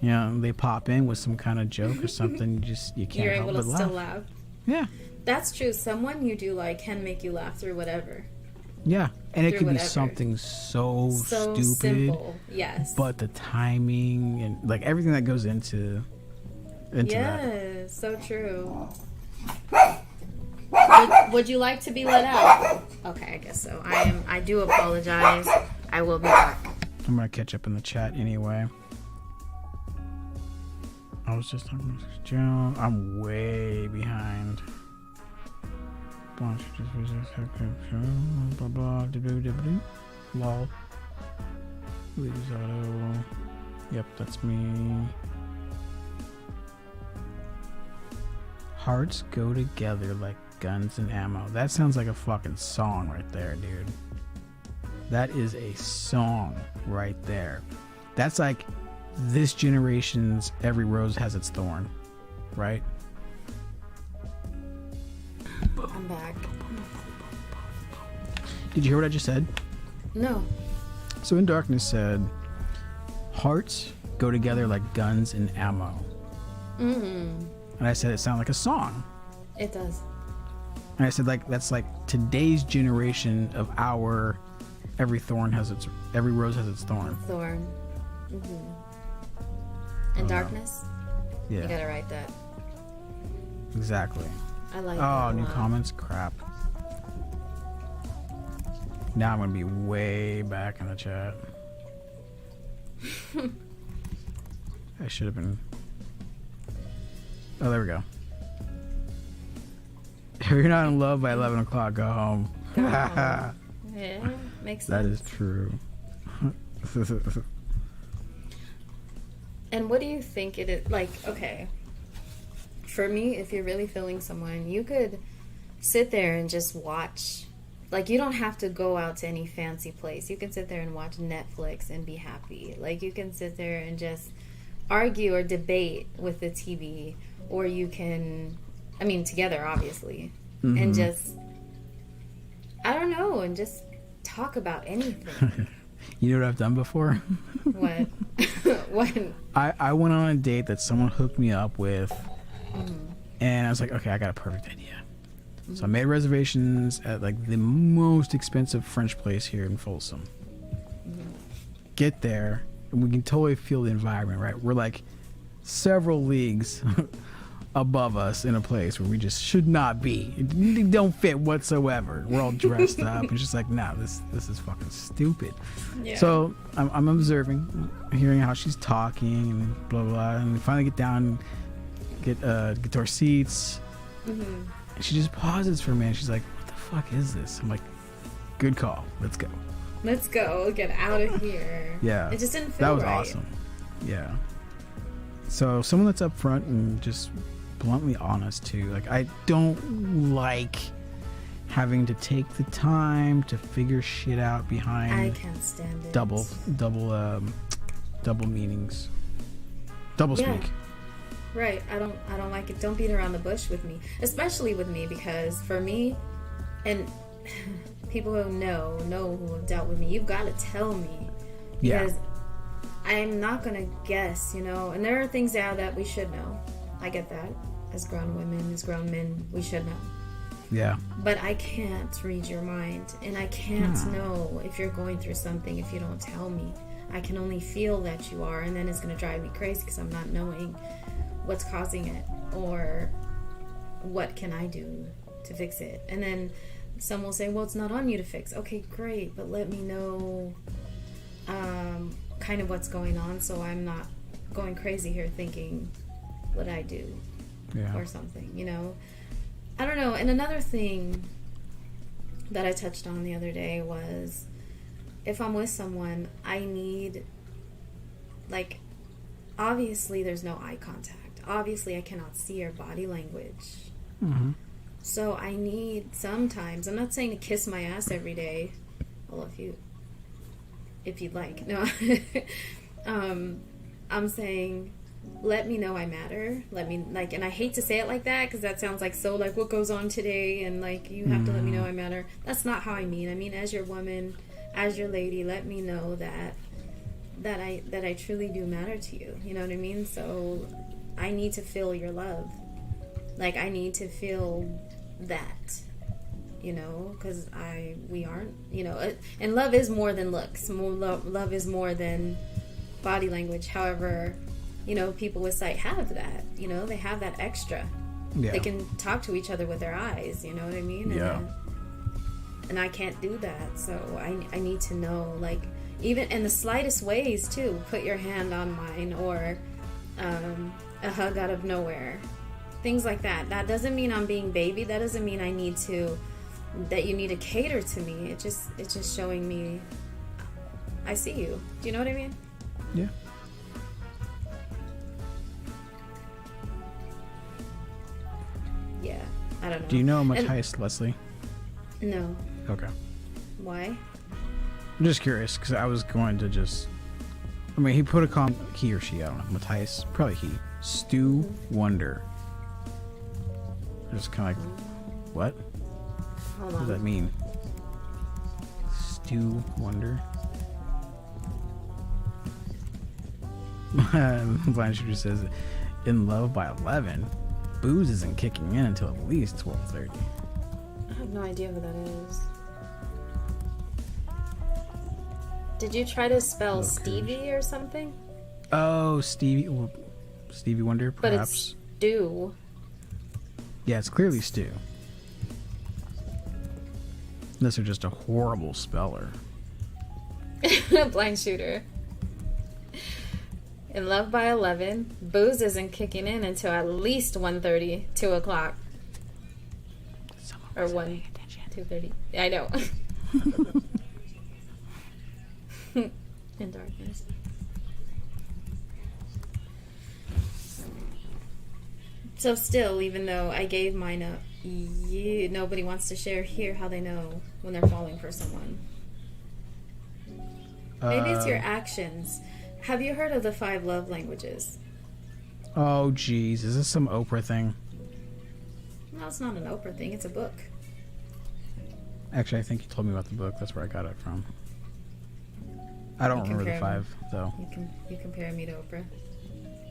and they pop in with some kind of joke or something. You can't You're help able to but still laugh. laugh. Yeah, That's true. Someone you do like can make you laugh through whatever. yeah, and it Through could be whatever. something so So stupid, simple. Yes. but the timing and like everything that goes into that. Yes, so true. Would you like to be let out? Okay, I guess so. I do apologize. I will be back. I'm gonna catch up in the chat anyway. I was just talking to Joe. I'm way behind. Blah blah lol. Ladies auto. Yep, that's me. Hearts go together like guns and ammo. That sounds like a fucking song right there, dude. That is a song right there. That's like this generation's Every Rose Has Its Thorn, right? I'm back. Did you hear what I just said? No. So In Darkness said, hearts go together like guns and ammo. Mm-hmm. And I said it sounded like a song. It does. And I said like that's like today's generation of our every rose has its thorn. Thorn. Mm-hmm. And darkness. Yeah. You gotta write that. Exactly. I like that Oh, a new lot. comments? Crap. Now I'm gonna be way back in the chat. I should have been. Oh, there we go. If you're not in love by 11 o'clock, go home. Go home. Yeah, makes That sense. is true. And what do you think it is? Like, okay. For me, if you're really feeling someone, you could sit there and just watch. Like, you don't have to go out to any fancy place. You can sit there and watch Netflix and be happy. Like, you can sit there and just argue or debate with the TV. Or you can, I mean, together, obviously. And just, I don't know, and just talk about anything. You know what I've done before? What? What? I went on a date that someone hooked me up with, and I was like, okay, I got a perfect idea. So I made reservations at like the most expensive French place here in Folsom. Get there, and we can totally feel the environment, right? We're like several leagues above us in a place where we just should not be. It don't fit whatsoever. We're all dressed up. It's just like, nah, this is fucking stupid. Yeah. So I'm observing, hearing how she's talking and blah blah, and we finally get down, get to our seats, and she just pauses for a minute. She's like, "What the fuck is this?" I'm like, "Good call. Let's go." Let's go. Get out of here. Yeah, It just didn't feel that was right. awesome. Yeah. So someone that's up front and just bluntly honest too. Like, I don't like having to take the time to figure shit out behind I can't stand it. double meanings, double Yeah. speak. Right. I don't like it. Don't beat around the bush with me, especially with me, because for me, and people who know who have dealt with me, you've got to tell me, Yeah. because I'm not gonna guess, and there are things out that we should know. I get that. As grown women, as grown men, we should know. Yeah. But I can't read your mind, and I can't know if you're going through something if you don't tell me. I can only feel that you are, and then it's going to drive me crazy because I'm not knowing what's causing it or what can I do to fix it. And then some will say, well, it's not on you to fix. Okay, great, but let me know kind of what's going on so I'm not going crazy here thinking what I do Yeah. or something, I don't know. And another thing that I touched on the other day was, if I'm with someone, I need, like, obviously there's no eye contact. Obviously I cannot see your body language. So I need sometimes, I'm not saying to kiss my ass every day, well, if you'd like. No. I'm saying, let me know I matter. Let me, like, and I hate to say it like that because that sounds like so, like, what goes on today, and like, you have to let me know I matter. That's not how I mean. I mean, as your woman, as your lady, let me know that I truly do matter to you. You know what I mean? So I need to feel your love. Like, I need to feel that, because we aren't, and love is more than looks. Love is more than body language. However, people with sight have that. They have that extra. Yeah. They can talk to each other with their eyes. You know what I mean? Yeah. And I can't do that. So I need to know, like, even in the slightest ways too. Put your hand on mine, or a hug out of nowhere, things like that. That doesn't mean I'm being baby. That doesn't mean that you need to cater to me. It's just showing me I see you. Do you know what I mean? Yeah. Yeah, I don't know. Do you know And- Matthias Leslie? No. Okay. Why? I'm just curious because I was going to just. I mean, he put a he or she, I don't know. Matthias, probably he. Stu Wonder. Just kind of like, what? Hold What does that on. mean? Stu Wonder. Blind Shooter says, "In love by 11, booze isn't kicking in until at least 12:30." I have no idea who that is. Did you try to spell Okay. Stevie or something? Oh, Stevie Wonder, But perhaps. it's Stu. Yeah, it's clearly Stu. Unless they're just a horrible speller. Blind Shooter. In love by 11, booze isn't kicking in until at least 1:30, 2 o'clock. Or 1, 2:30. I know. In darkness. So still, even though I gave mine up, nobody wants to share here how they know when they're falling for someone. Maybe it's your actions. Have you heard of the 5 love languages? Oh, jeez. Is this some Oprah thing? No, it's not an Oprah thing. It's a book. Actually, I think you told me about the book. That's where I got it from. I don't remember the compare 5, though. You compare me to Oprah.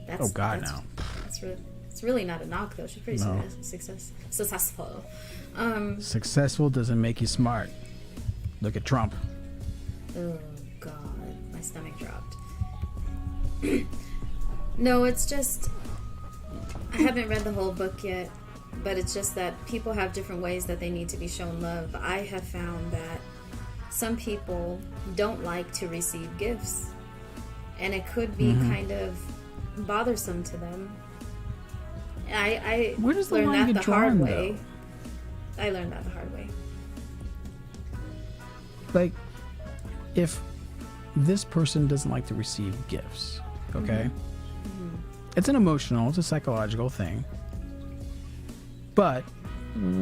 That's, Oh, God, that's, no. It's really not a knock, though. She's pretty No. successful. Successful doesn't make you smart. Look at Trump. Oh, God. My stomach dropped. No, it's just... I haven't read the whole book yet, but it's just that people have different ways that they need to be shown love. I have found that some people don't like to receive gifts, and it could be kind of bothersome to them. I Where does the learned line that get the hard drawn, way. I learned that the hard way. Like, if this person doesn't like to receive gifts, okay? It's an emotional, it's a psychological thing. But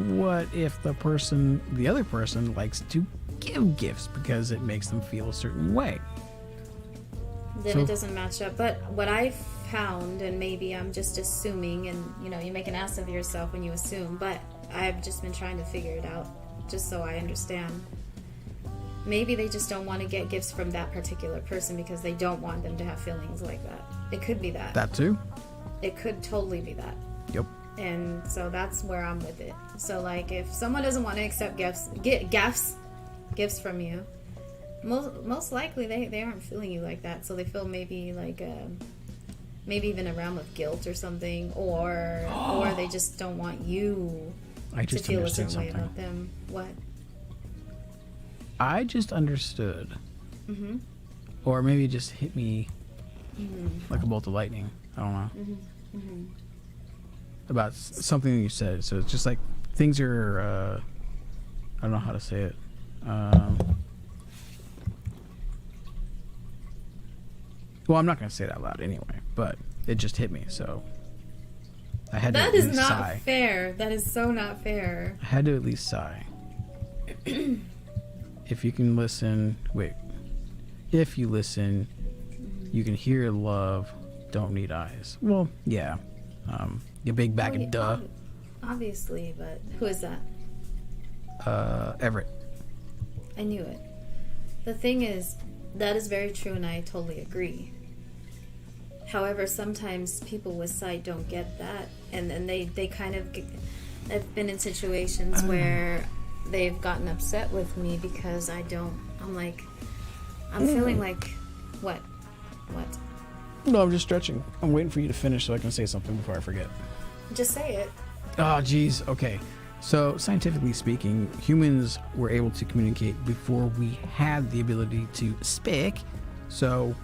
what if the other person likes to give gifts because it makes them feel a certain way? Then So- it doesn't match up. But what I found, and maybe I'm just assuming, and you make an ass of yourself when you assume, but I've just been trying to figure it out just so I understand. Maybe they just don't want to get gifts from that particular person because they don't want them to have feelings like that. It could be that. That too? It could totally be that. Yep. And so that's where I'm with it. So like if someone doesn't want to accept gifts from you, most likely they aren't feeling you like that. So they feel maybe like maybe even a realm of guilt or something, or they just don't want you I to just feel a understood certain way something. about them. What? I just understood. Or maybe it just hit me like a bolt of lightning. I don't know. About something that you said. So it's just like things are, I don't know how to say it. Well, I'm not going to say that out loud anyway, but it just hit me. So I had to That at is least not sigh. fair. That is so not fair. I had to at least sigh. If you can listen, if you listen, you can hear love, don't need eyes. Well, yeah. You big bag of duh. Obviously, but who is that? Everett. I knew it. The thing is, that is very true, and I totally agree. However, sometimes people with sight don't get that, and then they kind of I've been in situations where they've gotten upset with me because I'm feeling like what No, I'm just stretching. I'm waiting for you to finish so I can say something before I forget. just say it. Oh, jeez. Okay. So, scientifically speaking, humans were able to communicate before we had the ability to speak. So,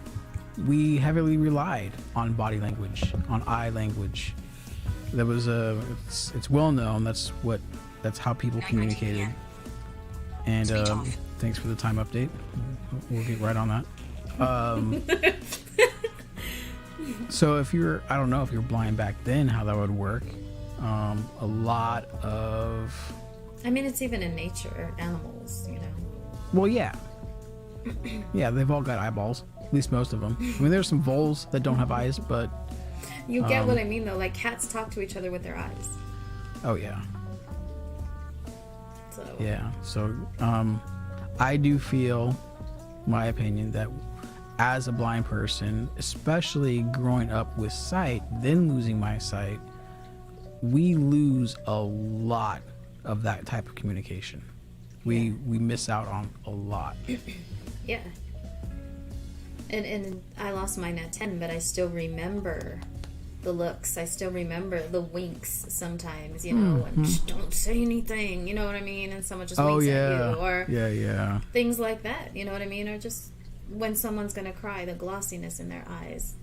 we heavily relied on body language, on eye language. That was it's well known. That's how people communicated. And thanks for the time update. We'll get right on that. So if you're, I don't know if you're blind back then, how that would work. A lot of. I mean, it's even in nature, animals, you know. Well, yeah. Yeah, they've all got eyeballs. At least most of them. I mean, there's some voles that don't have eyes, but. You get what I mean, though. Like, cats talk to each other with their eyes. Oh, yeah. So. Yeah. So, I do feel, my opinion, that as a blind person, especially growing up with sight, then losing my sight, we lose a lot of that type of communication. We miss out on a lot. Yeah. And I lost mine at 10, but I still remember the looks. I still remember the winks sometimes, you know, and don't say anything, you know what I mean? And someone just winks at you. Or things like that, you know what I mean? Or just when someone's going to cry, the glossiness in their eyes.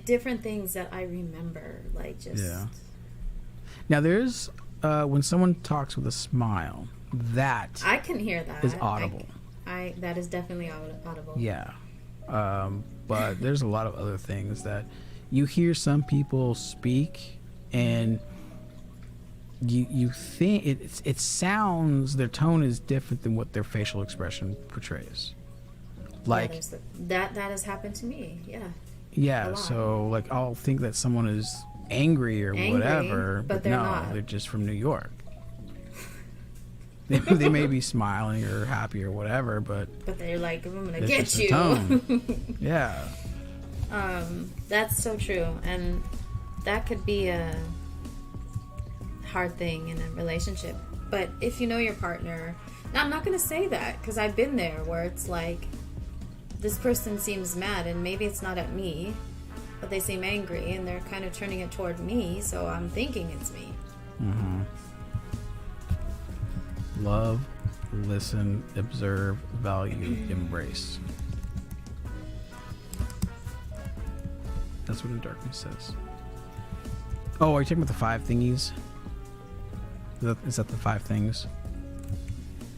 Different things that I remember, like just... Yeah. Now, there's... when someone talks with a smile, that... I can hear that. ...is audible. That is definitely audible. Yeah. But there's a lot of other things that you hear some people speak and you think it sounds, their tone is different than what their facial expression portrays. Like that has happened to me. Yeah, so like I'll think that someone is angry or whatever, but they're not. They're just from New York. They may be smiling or happy or whatever, but they're like, I'm gonna get you. Yeah. That's so true, and that could be a hard thing in a relationship. But if you know your partner, now I'm not gonna say that because I've been there where it's like this person seems mad, and maybe it's not at me, but they seem angry, and they're kind of turning it toward me, so I'm thinking it's me. Mm-hmm. Love, listen, observe, value, embrace. That's what In Darkness says. Oh, are you talking about the 5 thingies? Is that the 5 things?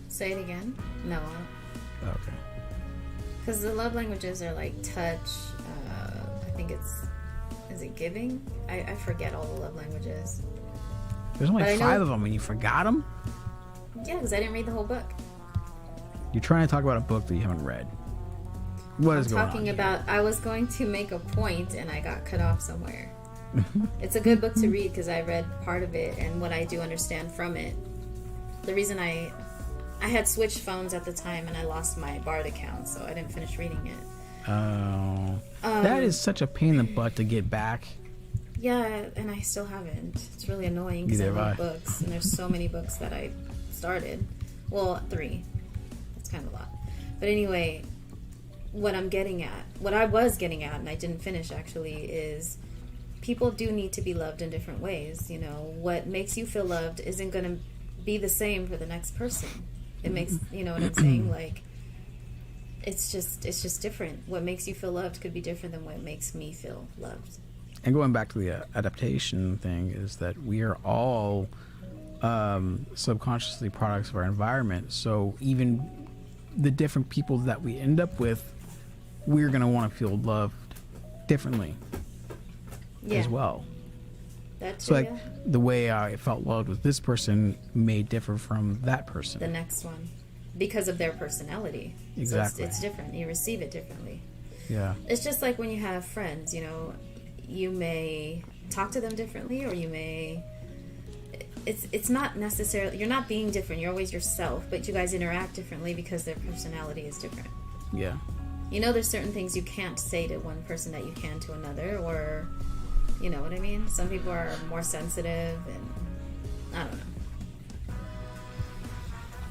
Say it again? No. Okay. Because the love languages are like touch, I think is it giving? I forget all the love languages. There's only 5 of them and you forgot them? Yeah, because I didn't read the whole book. You're trying to talk about a book that you haven't read. What is going on? Talking about, I was going to make a point and I got cut off somewhere. It's a good book to read because I read part of it and what I do understand from it. The reason I had switched phones at the time and I lost my Bard account, so I didn't finish reading it. Oh. That is such a pain in the butt to get back. Yeah, and I still haven't. It's really annoying because I love books, and there's so many books that I started. Well, 3. That's kind of a lot. But anyway, what I was getting at, and I didn't finish actually, is people do need to be loved in different ways. You know, what makes you feel loved isn't going to be the same for the next person. It makes, you know what I'm saying? Like, it's just different. What makes you feel loved could be different than what makes me feel loved. And going back to the adaptation thing, is that we are all subconsciously products of our environment. So even the different people that we end up with, we're going to want to feel loved differently as well. That's so like the way I felt loved with this person may differ from that person. The next one, because of their personality. Exactly. So it's different. You receive it differently. Yeah. It's just like when you have friends, you know, you may talk to them differently, or you may... It's not necessarily... You're not being different. You're always yourself, but you guys interact differently because their personality is different. Yeah. You know, there's certain things you can't say to one person that you can to another, or... You know what I mean? Some people are more sensitive, and I don't know.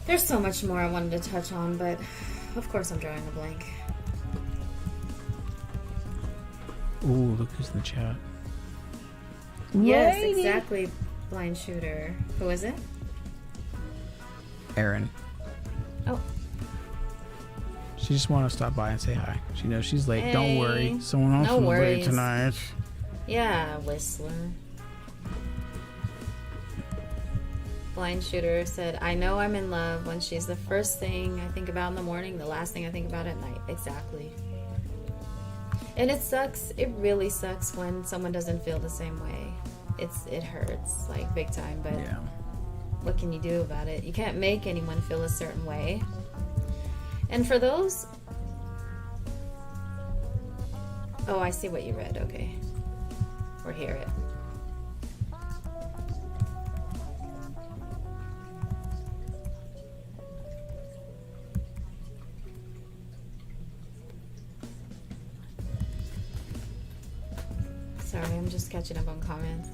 There's so much more I wanted to touch on, but of course I'm drawing a blank. Ooh, look who's in the chat. Yes, exactly. Blind Shooter. Who is it? Erin. Oh, She just wanted to stop by and say hi. She knows she's late. Don't Hey. worry. Someone else No was late worries. tonight. yeah, Whistler. Blind Shooter said, I know I'm in love when she's the first thing I think about in the morning, the last thing I think about at night. Exactly. And it sucks. It really sucks when someone doesn't feel the same way. It hurts, like, big time, but Yeah. what can you do about it? You can't make anyone feel a certain way. And for those... Oh, I see what you read. Okay. Or hear it. Sorry, I'm just catching up on comments.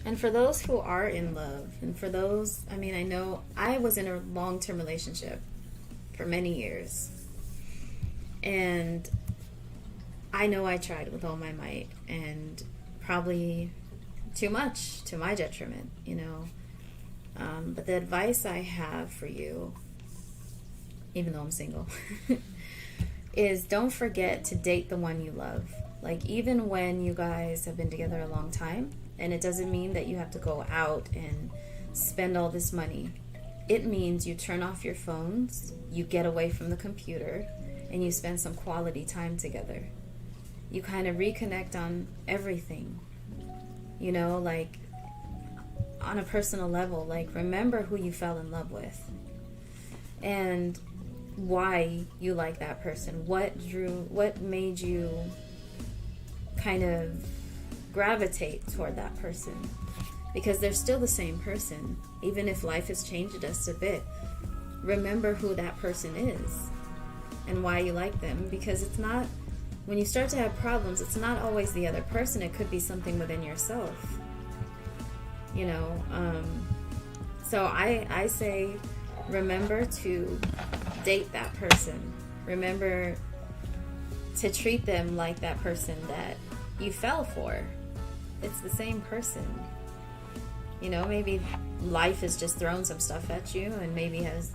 And for those who are in love, and for those, I mean, I know I was in a long-term relationship for many years. And I know I tried with all my might, and probably too much to my detriment, you know. But the advice I have for you, even though I'm single, is don't forget to date the one you love. Like, even when you guys have been together a long time, and it doesn't mean that you have to go out and spend all this money. It means you turn off your phones, you get away from the computer, and you spend some quality time together. You kind of reconnect on everything. You know, like, on a personal level, like, remember who you fell in love with. And why you like that person. What made you kind of gravitate toward that person, because they're still the same person, even if life has changed us a bit. Remember who that person is and why you like them, because it's not, when you start to have problems, it's not always the other person. It could be something within yourself, you know. So I say, remember to date that person. Remember to treat them like that person that you fell for. It's the same person. You know, maybe life has just thrown some stuff at you and maybe has,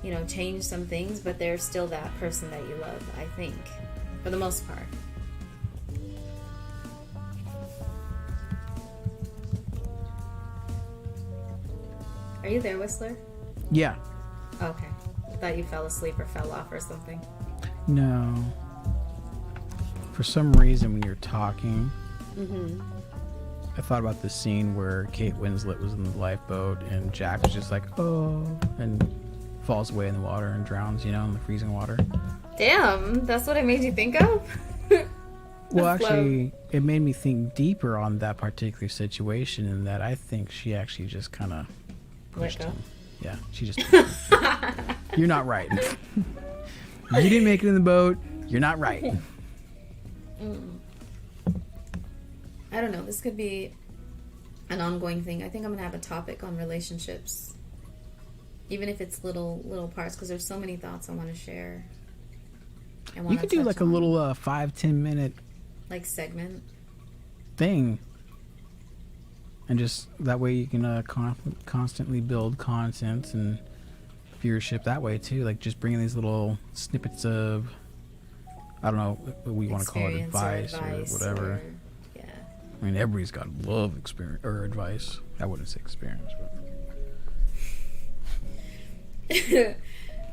you know, changed some things, but they're still that person that you love, I think, for the most part. Are you there, Whistler? Yeah. Okay. I thought you fell asleep or fell off or something. No. For some reason, when you're talking, I thought about the scene where Kate Winslet was in the lifeboat and Jack was just like, oh, and falls away in the water and drowns, you know, in the freezing water. Damn, that's what it made you think of? Well, That's actually, it made me think deeper on that particular situation, in that I think she actually just kind of pushed Let go. him. Yeah, she just. You're not right. You didn't make it in the boat. You're not right. I don't know. This could be an ongoing thing. I think I'm gonna have a topic on relationships, even if it's little parts, because there's so many thoughts I want to share. You could do like a little 5-10 minute like segment. thing, and just that way you can constantly build content and viewership that way too. Like just bringing these little snippets of, I don't know what we want to call it, Experience advice or whatever. or- yeah. I mean, everybody's got love experience or advice. I wouldn't say experience, but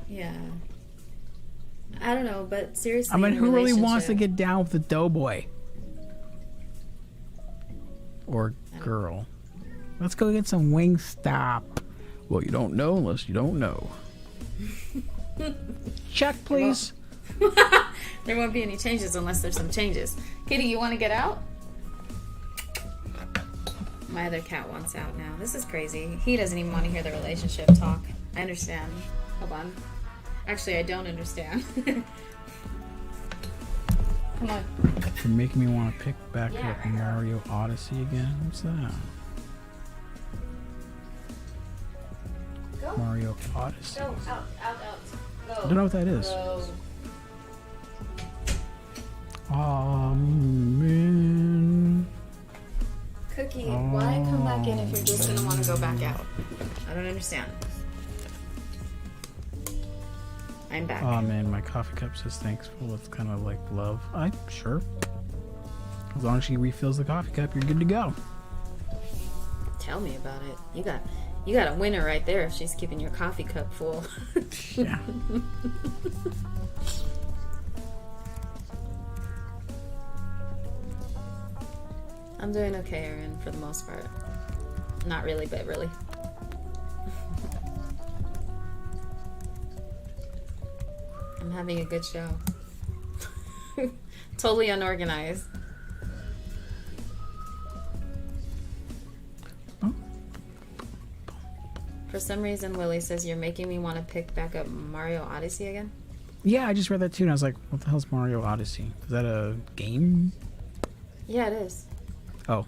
Yeah. I don't know, but seriously. I mean, in a who really wants to relationship- get down with the doughboy or girl? Let's go get some Wingstop. Well, you don't know unless you don't know. Check, please. There won't be any changes unless there's some changes. Kitty, you want to get out? My other cat wants out now. This is crazy. He doesn't even want to hear the relationship talk. I understand. Hold on. Actually, I don't understand. Come on. You're making me want to pick back Yeah. up Mario Odyssey again. What's that? Go. Mario Odyssey. Go. Out. Go. I don't know what that is. Go. Amen. Cookie, why come back in if you're just going to want to and go back out? I don't understand. I'm back. Oh man, my coffee cup says thanks for what's kind of like love. I'm sure. As long as she refills the coffee cup, you're good to go. Tell me about it. You got a winner right there if she's keeping your coffee cup full. Yeah. I'm doing okay, Erin, for the most part. Not really, but really. I'm having a good show. Totally unorganized. For some reason, Willie says you're making me want to pick back up Mario Odyssey again. Yeah, I just read that too, and I was like, what the hell's Mario Odyssey? Is that a game? Yeah, it is. Oh.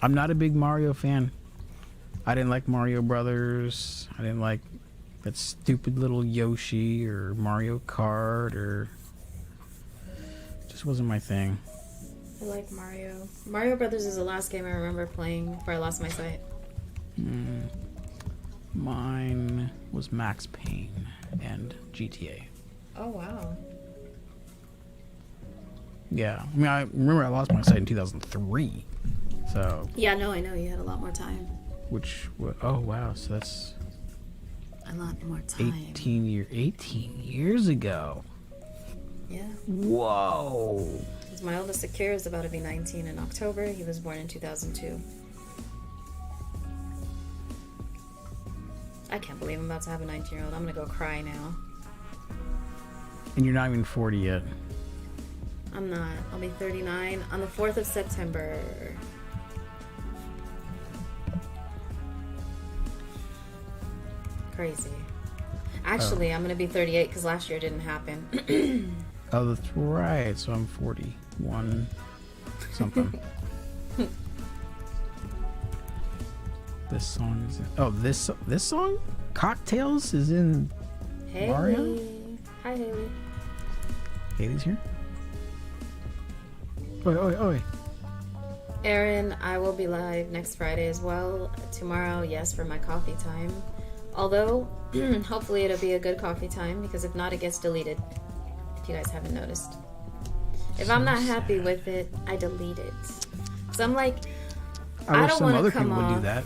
I'm not a big Mario fan. I didn't like Mario Brothers. I didn't like that stupid little Yoshi or Mario Kart or... just wasn't my thing. I like Mario. Mario Brothers is the last game I remember playing before I lost my sight. Mine was Max Payne and GTA. Oh, wow. Yeah. I mean, I remember I lost my sight in 2003. So... Yeah, no, I know. You had a lot more time. oh, wow. So that's... A lot more time. 18 years ago. Yeah. Whoa. Because my oldest Akira is about to be 19 in October. He was born in 2002. I can't believe I'm about to have a 19-year-old. I'm going to go cry now. And you're not even 40 yet. I'm not. I'll be 39 on the 4th of September. Crazy. Actually, I'm going to be 38 because last year didn't happen. Oh, that's right. So I'm 41 something. This song is in... Oh, this song? Cocktails is in Haley. Mario? Hi, Haley. Haley's here? Oi. Erin, I will be live next Friday as well. Tomorrow, yes, for my coffee time. Although, hopefully it'll be a good coffee time, because if not, it gets deleted. If you guys haven't noticed. If I'm not happy with it, I delete it. So I'm like, I wish don't some want other to come people would do off. that.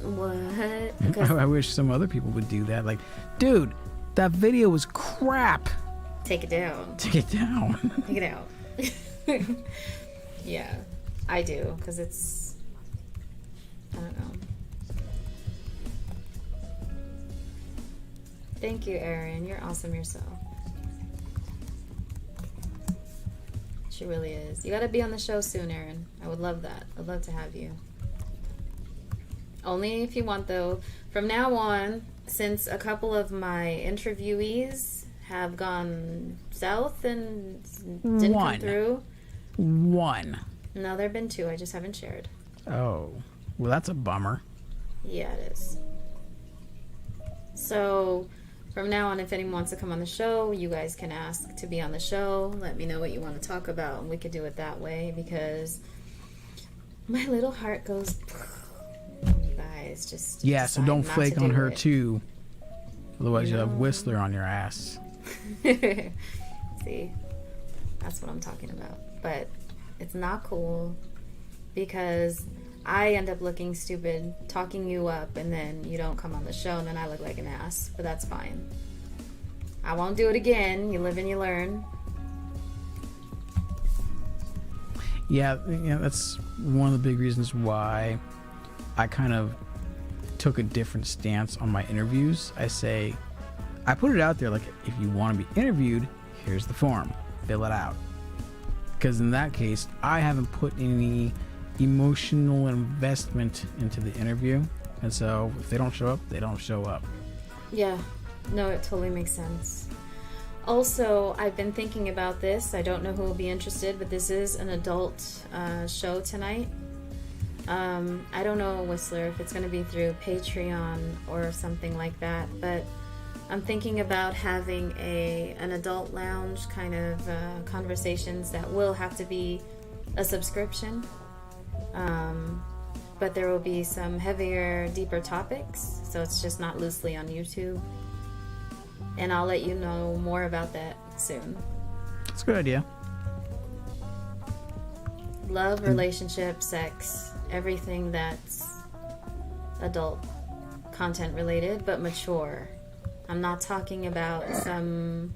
What? Because I wish some other people would do that. Like, dude, that video was crap. take it down. Take it down. Take it out. Yeah, I do, because it's, I don't know. Thank you, Erin. You're awesome yourself. She really is. You gotta be on the show soon, Erin. I would love that. I'd love to have you. Only if you want, though. From now on, since a couple of my interviewees have gone south and didn't come through. One. No, there have been two. I just haven't shared. Oh. Well, that's a bummer. Yeah, it is. So, from now on, if anyone wants to come on the show, you guys can ask to be on the show. Let me know what you want to talk about, and we could do it that way, because my little heart goes... You guys just... Yeah, so decide don't not flake to on do her, it. too. Otherwise, you'll have Whistler on your ass. See, that's what I'm talking about. But it's not cool, because I end up looking stupid talking you up, and then you don't come on the show, and then I look like an ass. But that's fine. I won't do it again. You live and you learn. Yeah, that's one of the big reasons why I kind of took a different stance on my interviews. I put it out there, like, if you want to be interviewed, here's the form. Fill it out. Because in that case, I haven't put any emotional investment into the interview. And so if they don't show up, they don't show up. Yeah, no, it totally makes sense. Also, I've been thinking about this. I don't know who will be interested, but this is an adult show tonight. I don't know, Whistler, if it's going to be through Patreon or something like that, but I'm thinking about having an adult lounge kind of conversations that will have to be a subscription. But there will be some heavier, deeper topics, so it's just not loosely on YouTube. And I'll let you know more about that soon. It's a good idea. Love, relationship, sex, everything that's adult content related, but mature. I'm not talking about some...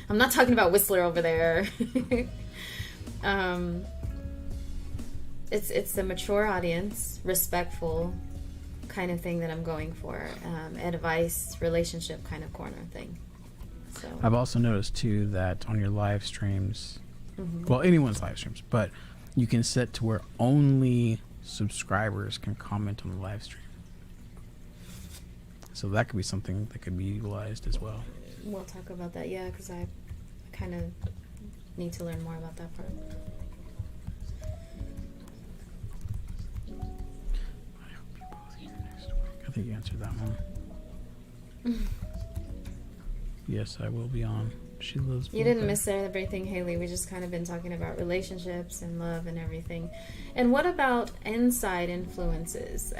I'm not talking about Whistler over there. It's a mature audience, respectful kind of thing that I'm going for. Advice, relationship kind of corner thing. So I've also noticed too that on your live streams, well, anyone's live streams, but you can set to where only subscribers can comment on the live stream. So that could be something that could be utilized as well. we'll talk about that, yeah, because I kind of need to learn more about that part. I hope you both here next week. I think you answered that one. Yes, I will be on. She loves You didn't miss everything, Haley. We just kind of been talking about relationships and love and everything. And what about outside influences,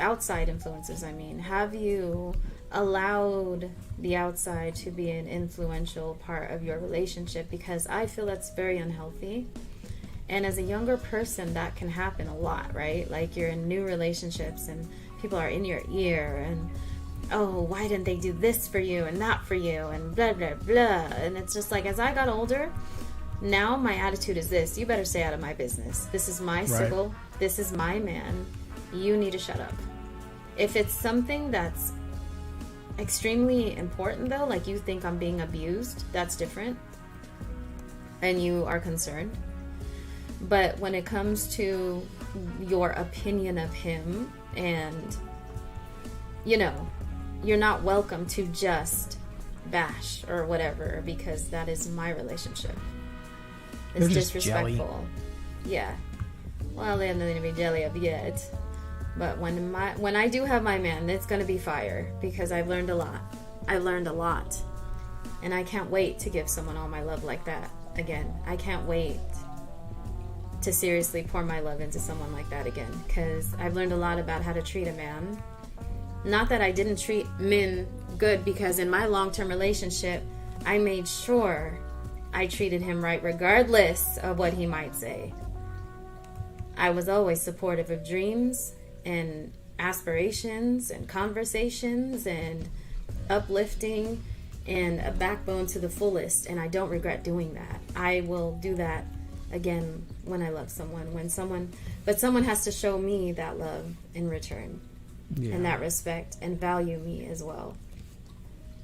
I mean? Have you allowed the outside to be an influential part of your relationship? Because I feel that's very unhealthy. And as a younger person, that can happen a lot, right? Like you're in new relationships and people are in your ear and, oh, why didn't they do this for you and not for you and blah, blah, blah. And it's just like, as I got older, now my attitude is this: you better stay out of my business. This is my circle. This is my man. You need to shut up. If it's something that's extremely important, though, like you think I'm being abused, that's different. And you are concerned. But when it comes to your opinion of him and, you know, you're not welcome to just bash or whatever, because that is my relationship. It's disrespectful. Jelly. Yeah. Well, they haven't be jelly up yet. But when I do have my man, it's going to be fire, because I've learned a lot. I've learned a lot. And I can't wait to give someone all my love like that again. I can't wait to seriously pour my love into someone like that again, because I've learned a lot about how to treat a man. Not that I didn't treat men good, because in my long-term relationship, I made sure I treated him right regardless of what he might say. I was always supportive of dreams and aspirations and conversations and uplifting and a backbone to the fullest, and I don't regret doing that. I will do that again when I love someone, but someone has to show me that love in return. Yeah. And that respect and value me as well.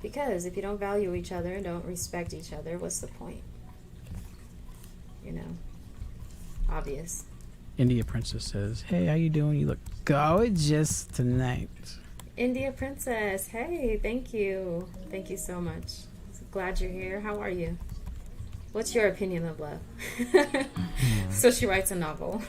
Because if you don't value each other and don't respect each other, what's the point? You know, obvious. India Princess says, "Hey, how you doing? You look gorgeous tonight." India Princess, hey, thank you. Thank you so much. Glad you're here. How are you? What's your opinion of love? So she writes a novel.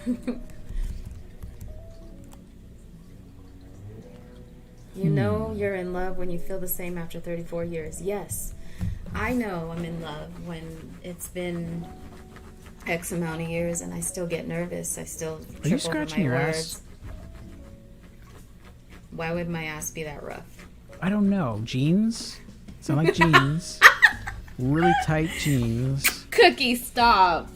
You know you're in love when you feel the same after 34 years. Yes, I know I'm in love when it's been X amount of years and I still get nervous. I still trip over my words. Ass? Why would my ass be that rough? I don't know. Jeans? Sound like jeans. Really tight jeans. Cookie, stop.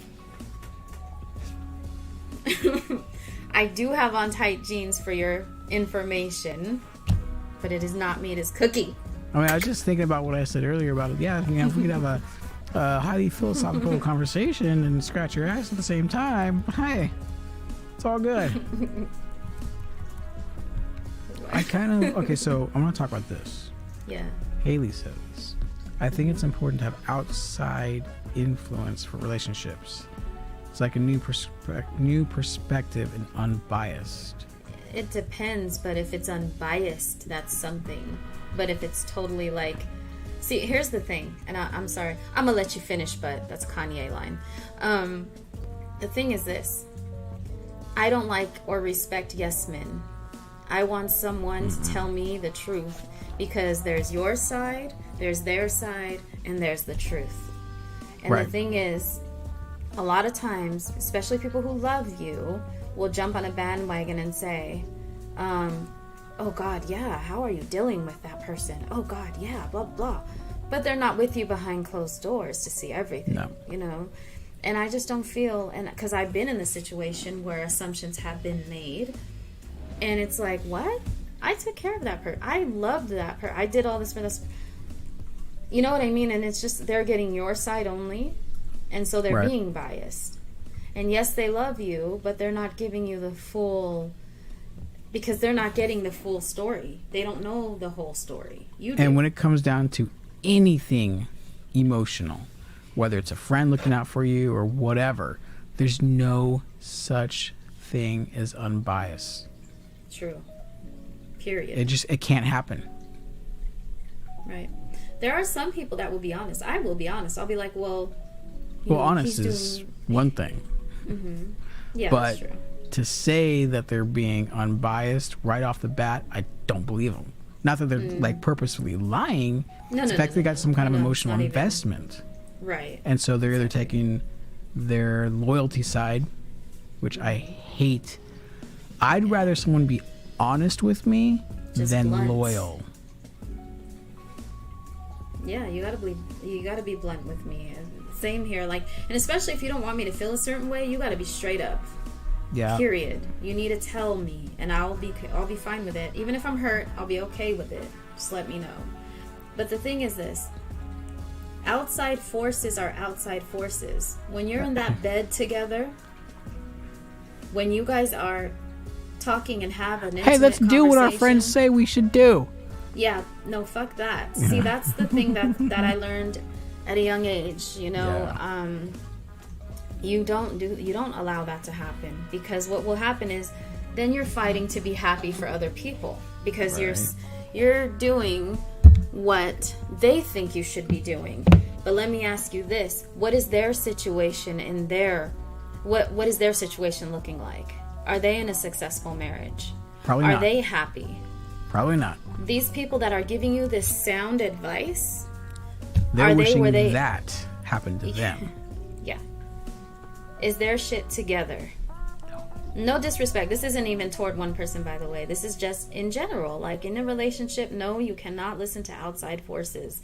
I do have on tight jeans for your information. But it is not me, it is Cookie. I mean, I was just thinking about what I said earlier about it. Yeah, if we could have a highly philosophical conversation and scratch your ass at the same time, hey, it's all good. Okay, so I'm going to talk about this. Yeah. Haley says, I think it's important to have outside influence for relationships. It's like a new perspective and unbiased. It depends, but if it's unbiased, that's something. But if it's totally like... See, here's the thing, and I'm sorry. I'm going to let you finish, but that's a Kanye line. The thing is this. I don't like or respect yes men. I want someone to tell me the truth, because there's your side, there's their side, and there's the truth. And the thing is, a lot of times, especially people who love you, will jump on a bandwagon and say, oh God, yeah, how are you dealing with that person? Oh God, yeah, blah, blah. But they're not with you behind closed doors to see everything, No. you know? And I just don't feel, and because I've been in the situation where assumptions have been made, and it's like, what? I took care of that person. I loved that person. I did all this for this. You know what I mean? And it's just, they're getting your side only, and so they're Right. being biased. And yes, they love you, but they're not giving you the full, because they're not getting the full story. They don't know the whole story. You do. And when it comes down to anything emotional, whether it's a friend looking out for you or whatever, there's no such thing as unbiased. True. Period. It can't happen. Right. There are some people that will be honest. I will be honest. I'll be like, well, you Well, know, honest he's is doing... one thing, Yeah, but that's true. to say that they're being unbiased right off the bat, I don't believe them. Not that they're like purposefully lying. No, it's no, the fact no, they no, got some kind of no, emotional not even. investment. Right. And so they're either taking their loyalty side, which I hate. I'd rather someone be honest with me Just than blunt. loyal. Yeah, you gotta be blunt with me. Same here. Like, and especially if you don't want me to feel a certain way, you gotta be straight up. Yeah. Period. You need to tell me, and I'll be fine with it. Even if I'm hurt, I'll be okay with it. Just let me know. But the thing is this: outside forces are outside forces. When you're in that bed together, when you guys are talking and have an intimate Hey, let's do what our friends conversation- say we should do. Yeah, no, fuck that. See, that's the thing that I learned at a young age. You know, you don't allow that to happen, because what will happen is then you're fighting to be happy for other people, because you're doing what they think you should be doing. But let me ask you this: what is their situation in their what is their situation looking like? Are they in a successful marriage? Probably Are not. they happy? Probably not. These people that are giving you this sound advice, They're Are they wishing where they- that happened to them. yeah, is their shit together? No disrespect. This isn't even toward one person, by the way. This is just in general. Like, in a relationship, no, you cannot listen to outside forces.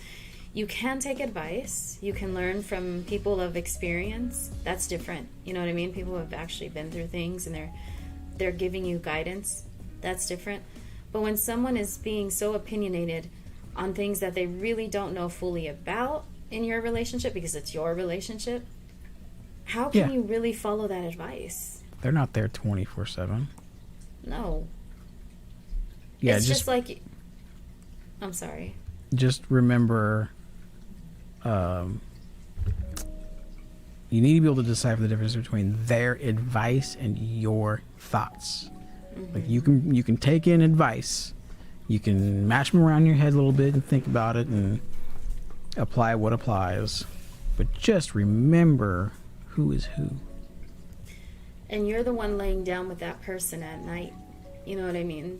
You can take advice. You can learn from people of experience. That's different. You know what I mean? People who have actually been through things and they're giving you guidance. That's different. But when someone is being so opinionated on things that they really don't know fully about in your relationship, because it's your relationship, how can Yeah. you really follow that advice? They're not there 24/7. No. Yeah, It's just just like... I'm sorry. just remember, you need to be able to decipher the difference between their advice and your thoughts. Like, you can take in advice, you can mash them around your head a little bit and think about it and apply what applies, but just remember who is who. And you're the one laying down with that person at night. You know what I mean?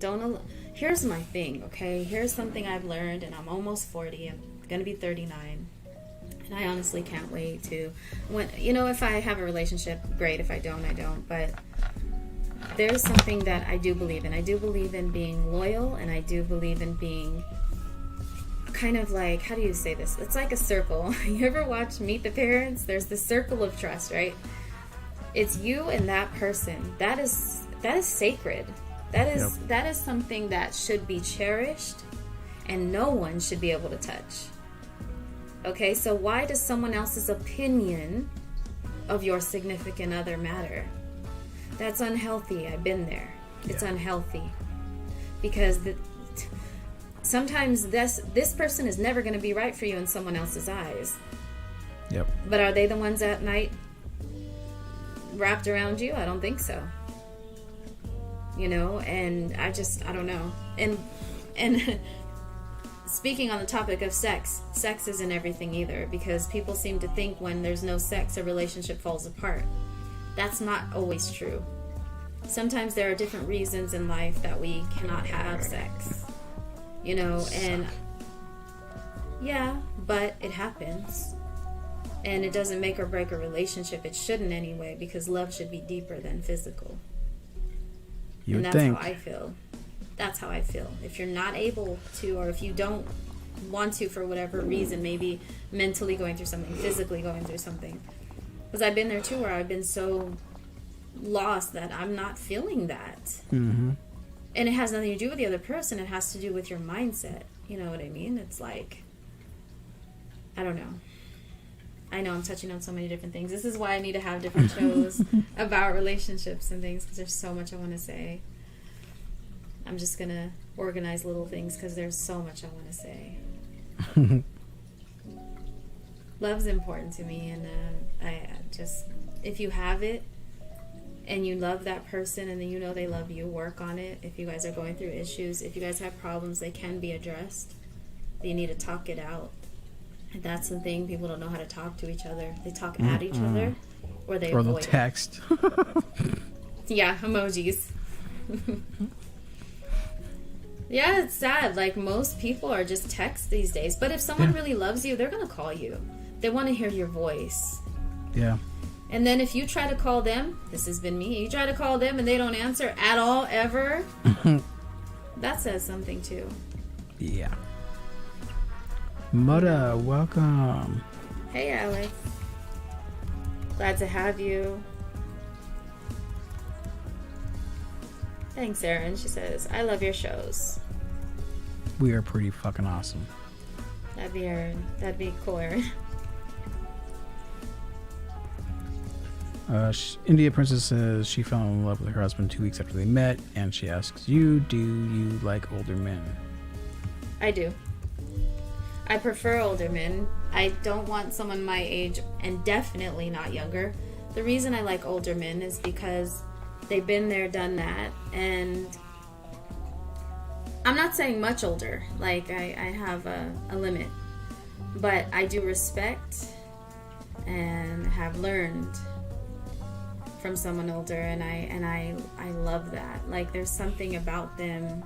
Here's my thing, okay? Here's something I've learned, and I'm almost 40. I'm gonna be 39. And I honestly can't wait to... if I have a relationship, great. If I don't, I don't. But there's something that I do believe in. I do believe in being loyal, and I do believe in being kind of like... How do you say this? It's like a circle. You ever watch Meet the Parents? There's the circle of trust, right? It's you and that person. That is sacred. That is something that should be cherished, and no one should be able to touch. Okay, so why does someone else's opinion of your significant other matter? That's unhealthy. I've been there. It's unhealthy, because sometimes this person is never going to be right for you in someone else's eyes. Yep. But are they the ones at night wrapped around you? I don't think so. And I don't know. And speaking on the topic of sex isn't everything either, because people seem to think when there's no sex, a relationship falls apart. That's not always true. Sometimes there are different reasons in life that we cannot have sex. And yeah, but it happens. And it doesn't make or break a relationship. It shouldn't anyway, because love should be deeper than physical. You And would that's think. how I feel. That's how I feel. If you're not able to, or if you don't want to for whatever reason, maybe mentally going through something, physically going through something. Because I've been there too, where I've been so lost that I'm not feeling that. Mm-hmm. And it has nothing to do with the other person. It has to do with your mindset. You know what I mean? It's like, I don't know. I know I'm touching on so many different things. This is why I need to have different shows about relationships and things, because there's so much I want to say. I'm just going to organize little things because there's so much I want to say. Love's important to me, and I just, if you have it and you love that person and then you know they love you, work on it. If you guys are going through issues, if you guys have problems, they can be addressed. You need to talk it out. And that's the thing, people don't know how to talk to each other. They talk at each other, or they Or they'll avoid it. text. Yeah, emojis. Yeah, it's sad. Like, most people are just text these days. But if someone really loves you, they're going to call you. They want to hear your voice. Yeah. And then if you try to call them, this has been me, you try to call them and they don't answer at all, ever, that says something too. Yeah. Mutta, welcome. Hey, Alex. Glad to have you. Thanks, Erin. She says, I love your shows. We are pretty fucking awesome. That'd be Erin. That'd be cool, Erin. India Princess says she fell in love with her husband 2 weeks after they met, and she asks you, do you like older men? I do. I prefer older men. I don't want someone my age, and definitely not younger. The reason I like older men is because they've been there, done that, and I'm not saying much older. Like, I have a limit. But I do respect and have learned from someone older, and I love that. Like, there's something about them.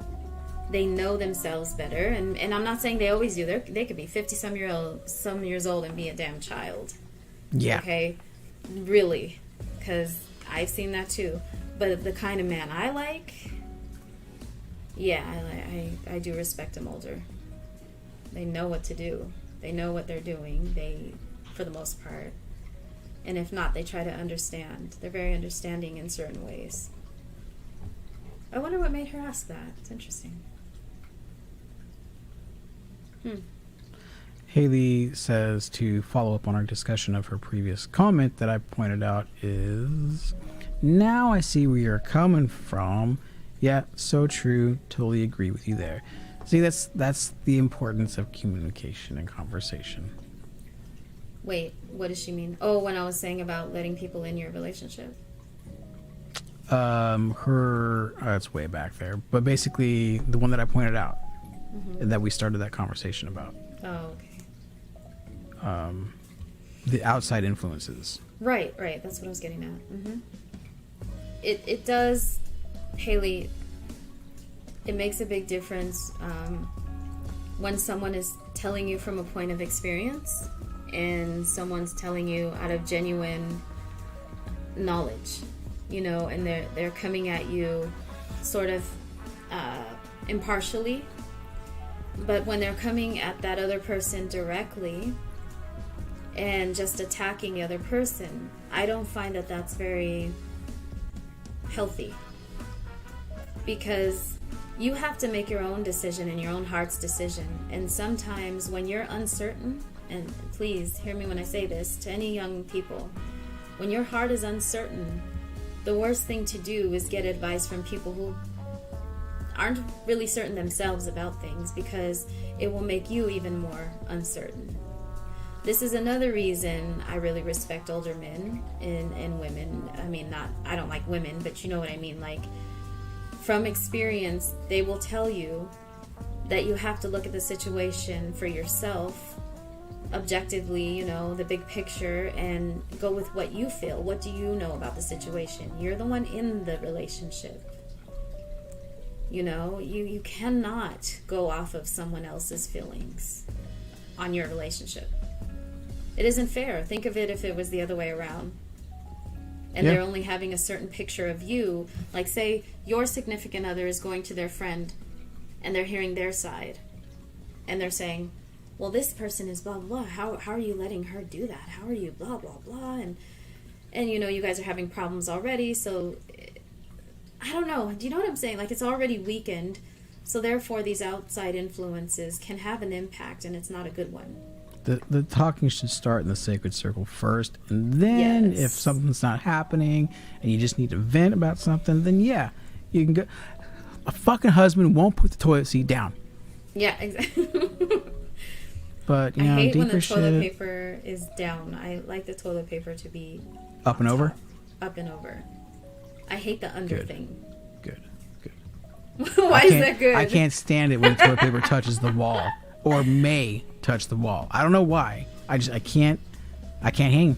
They know themselves better, and I'm not saying they always do. They could be 50 some years old and be a damn child. Yeah. Okay, really, because I've seen that too. But the kind of man I like, yeah, I do respect them older. They know what to do. They know what they're doing. They, for the most part. And if not, they try to understand. They're very understanding in certain ways. I wonder what made her ask that. It's interesting. Haley says, to follow up on our discussion of her previous comment that I pointed out, is now I see where you're coming from. Yeah, so true. Totally agree with you there. See, that's the importance of communication and conversation. Wait, what does she mean? Oh, when I was saying about letting people in your relationship. It's way back there, but basically the one that I pointed out that we started that conversation about. Oh, okay. The outside influences. Right. That's what I was getting at. It does, Haley. It makes a big difference when someone is telling you from a point of experience, and someone's telling you out of genuine knowledge, you know, and they're coming at you sort of impartially. But when they're coming at that other person directly and just attacking the other person, I don't find that that's very healthy. Because you have to make your own decision and your own heart's decision. And sometimes when you're uncertain, and please hear me when I say this to any young people, when your heart is uncertain, the worst thing to do is get advice from people who aren't really certain themselves about things, because it will make you even more uncertain. This is another reason I really respect older men and women. I mean, I don't like women, but you know what I mean. Like, from experience, they will tell you that you have to look at the situation for yourself, objectively, you know, the big picture, and go with what you feel. What do you know about the situation? You're the one in the relationship. You know, you cannot go off of someone else's feelings on your relationship. It isn't fair. Think of it if it was the other way around. And Yeah. they're only having a certain picture of you. Like, say, your significant other is going to their friend, and they're hearing their side. And they're saying, well, this person is blah, blah, blah. How are you letting her do that? How are you blah, blah, blah? And you know, you guys are having problems already, so... I don't know. Do you know what I'm saying? Like, it's already weakened. So, therefore, these outside influences can have an impact, and it's not a good one. The talking should start in the sacred circle first, and then Yes. if something's not happening and you just need to vent about something, then yeah, you can go. A fucking husband won't put the toilet seat down. Yeah, exactly. But you I know, hate when deeper the toilet shit, paper is down. I like the toilet paper to be up and over. up and over. I hate the under Good. thing. Good. Why is that good? I can't stand it when the toilet paper touches the wall or may touch the wall. I don't know why. I can't hang.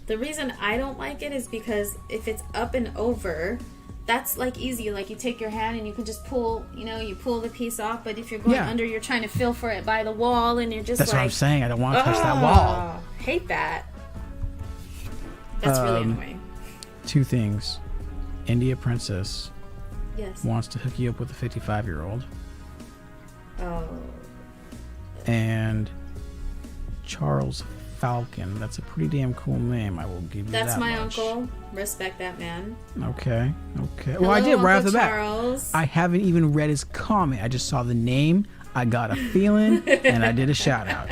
The reason I don't like it is because if it's up and over, that's like easy. Like, you take your hand and you can just pull, you pull the piece off. But if you're going Yeah. under, you're trying to feel for it by the wall, and you're just That's like, what I'm saying. I don't want to touch that wall. Hate that. That's really annoying. Two things. India Princess Yes. wants to hook you up with a 55-year-old. Oh. And Charles Falcon. That's a pretty damn cool name. I will give you That's that my much. uncle. Respect that man. Okay. Well, I Hello, did right off Uncle the bat. Charles. I haven't even read his comment. I just saw the name. I got a feeling, and I did a shout out.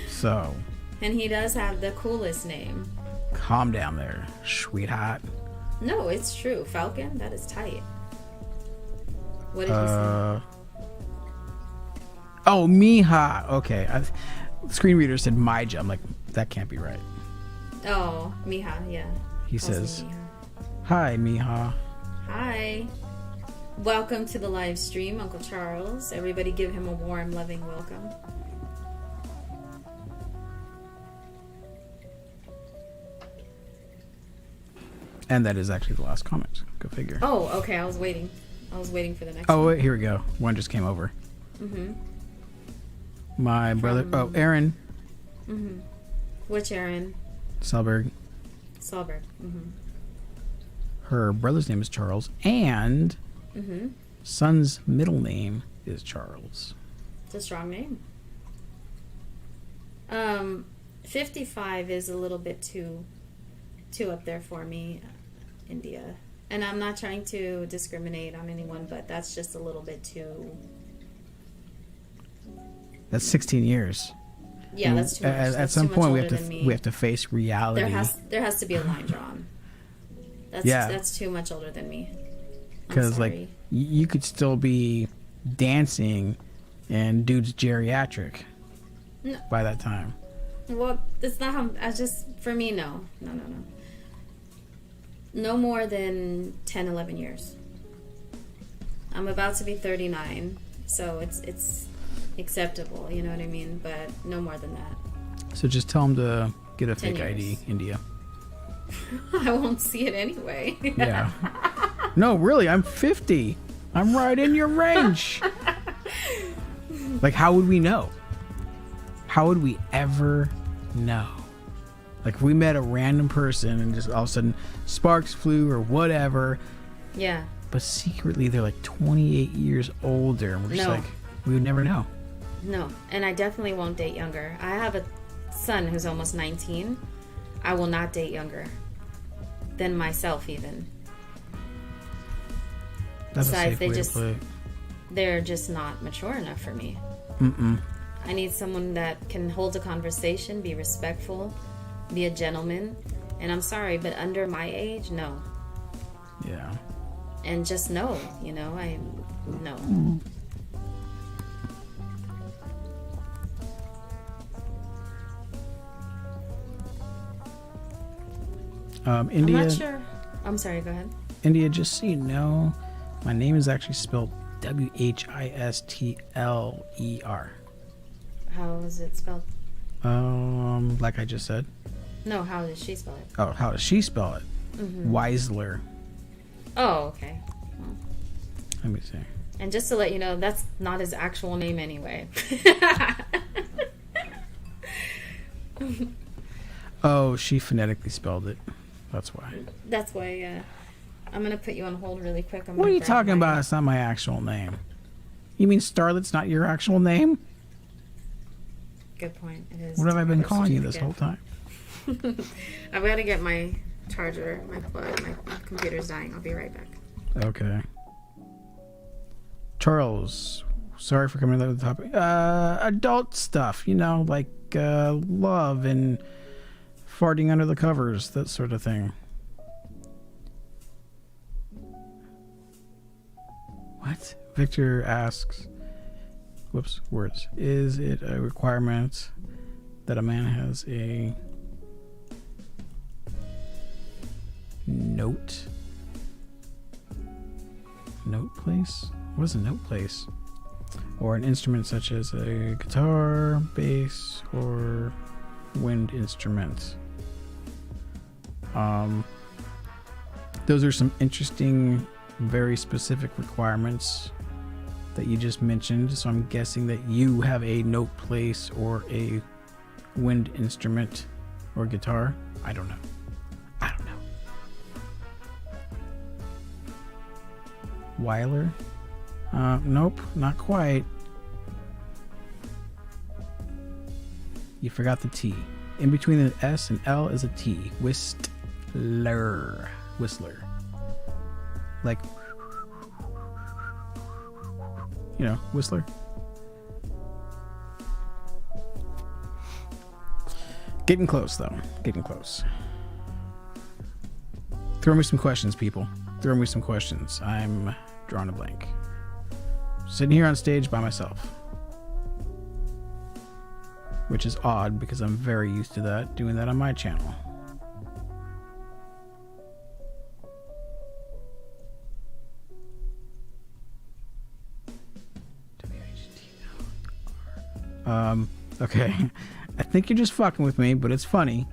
So, And he does have the coolest name. calm down there, sweetheart. No, it's true. Falcon, that is tight. What did you say? Oh, Mija. Okay. The screen reader said Mija. I'm like, that can't be right. Oh, Mija, yeah. He Calls me says, Mija. hi, Mija. Hi. Welcome to the live stream, Uncle Charles. Everybody give him a warm, loving welcome. And that is actually the last comment. Go figure. Oh, okay. I was waiting for the next Oh, one. wait, here we go. One just came over. Mm-hmm. My brother, Aaron Which Aaron? Selberg. Solberg. Mm-hmm. Her brother's name is Charles, and son's middle name is Charles. It's a strong name. 55 is a little bit too up there for me, India. And I'm not trying to discriminate on anyone, but that's just a little bit too... That's 16 years. Yeah, that's too much. At That's some too point, much we older have than to me. we have to face reality. There has to be a line drawn. That's too much older than me. Because like you could still be dancing, and dude's geriatric No. by that time. Well, it's not how... For me, no. No. No more than 10, 11 years. I'm about to be 39, so it's acceptable, you know what I mean? But no more than that. So just tell him to get a 10 fake ID, years. India. I won't see it anyway. Yeah. No, really, I'm 50. I'm right in your range. Like, how would we know? How would we ever know? Like, if we met a random person and just all of a sudden sparks flew or whatever, Yeah. but secretly they're like 28 years older, and we're just No. like, we would never know. No, and I definitely won't date younger. I have a son who's almost 19. I will not date younger than myself, even. That's a Besides, safe they way just- to play it. They're just not mature enough for me. I need someone that can hold a conversation, be respectful, be a gentleman. And I'm sorry, but under my age, no. Yeah. And just no, no. India, I'm not sure. I'm sorry, go ahead. India, just so you know, my name is actually spelled Whistler. How is it spelled? Like I just said. No, how does she spell it? Oh, how does she spell it? Weisler. Oh, okay. Let me see. And just to let you know, that's not his actual name anyway. Oh, she phonetically spelled it. That's why. That's why. I'm gonna put you on hold really quick. What are you talking about? It's not my actual name. You mean Starlit's not your actual name? Good point. It is. What have I been Birth calling you this whole certificate. time? I've got to get my charger, my plug. My computer's dying. I'll be right back. Okay. Charles, sorry for coming to the topic. Adult stuff, you know, like love and farting under the covers, that sort of thing. What? Victor asks, whoops, words. Is it a requirement that a man has a note place? What is a note place? Or an instrument such as a guitar, bass, or wind instrument? Those are some interesting, very specific requirements that you just mentioned. So I'm guessing that you have a note place or a wind instrument or guitar. I don't know. Weiler? Nope, not quite. You forgot the T. In between the S and L is a T. Whistler. Like, you know, Whistler. Getting close, though. Getting close. Throw me some questions, people. Throw me some questions. I'm drawing a blank. Sitting here on stage by myself. Which is odd because I'm very used to that, doing that on my channel. Okay. I think you're just fucking with me, but it's funny.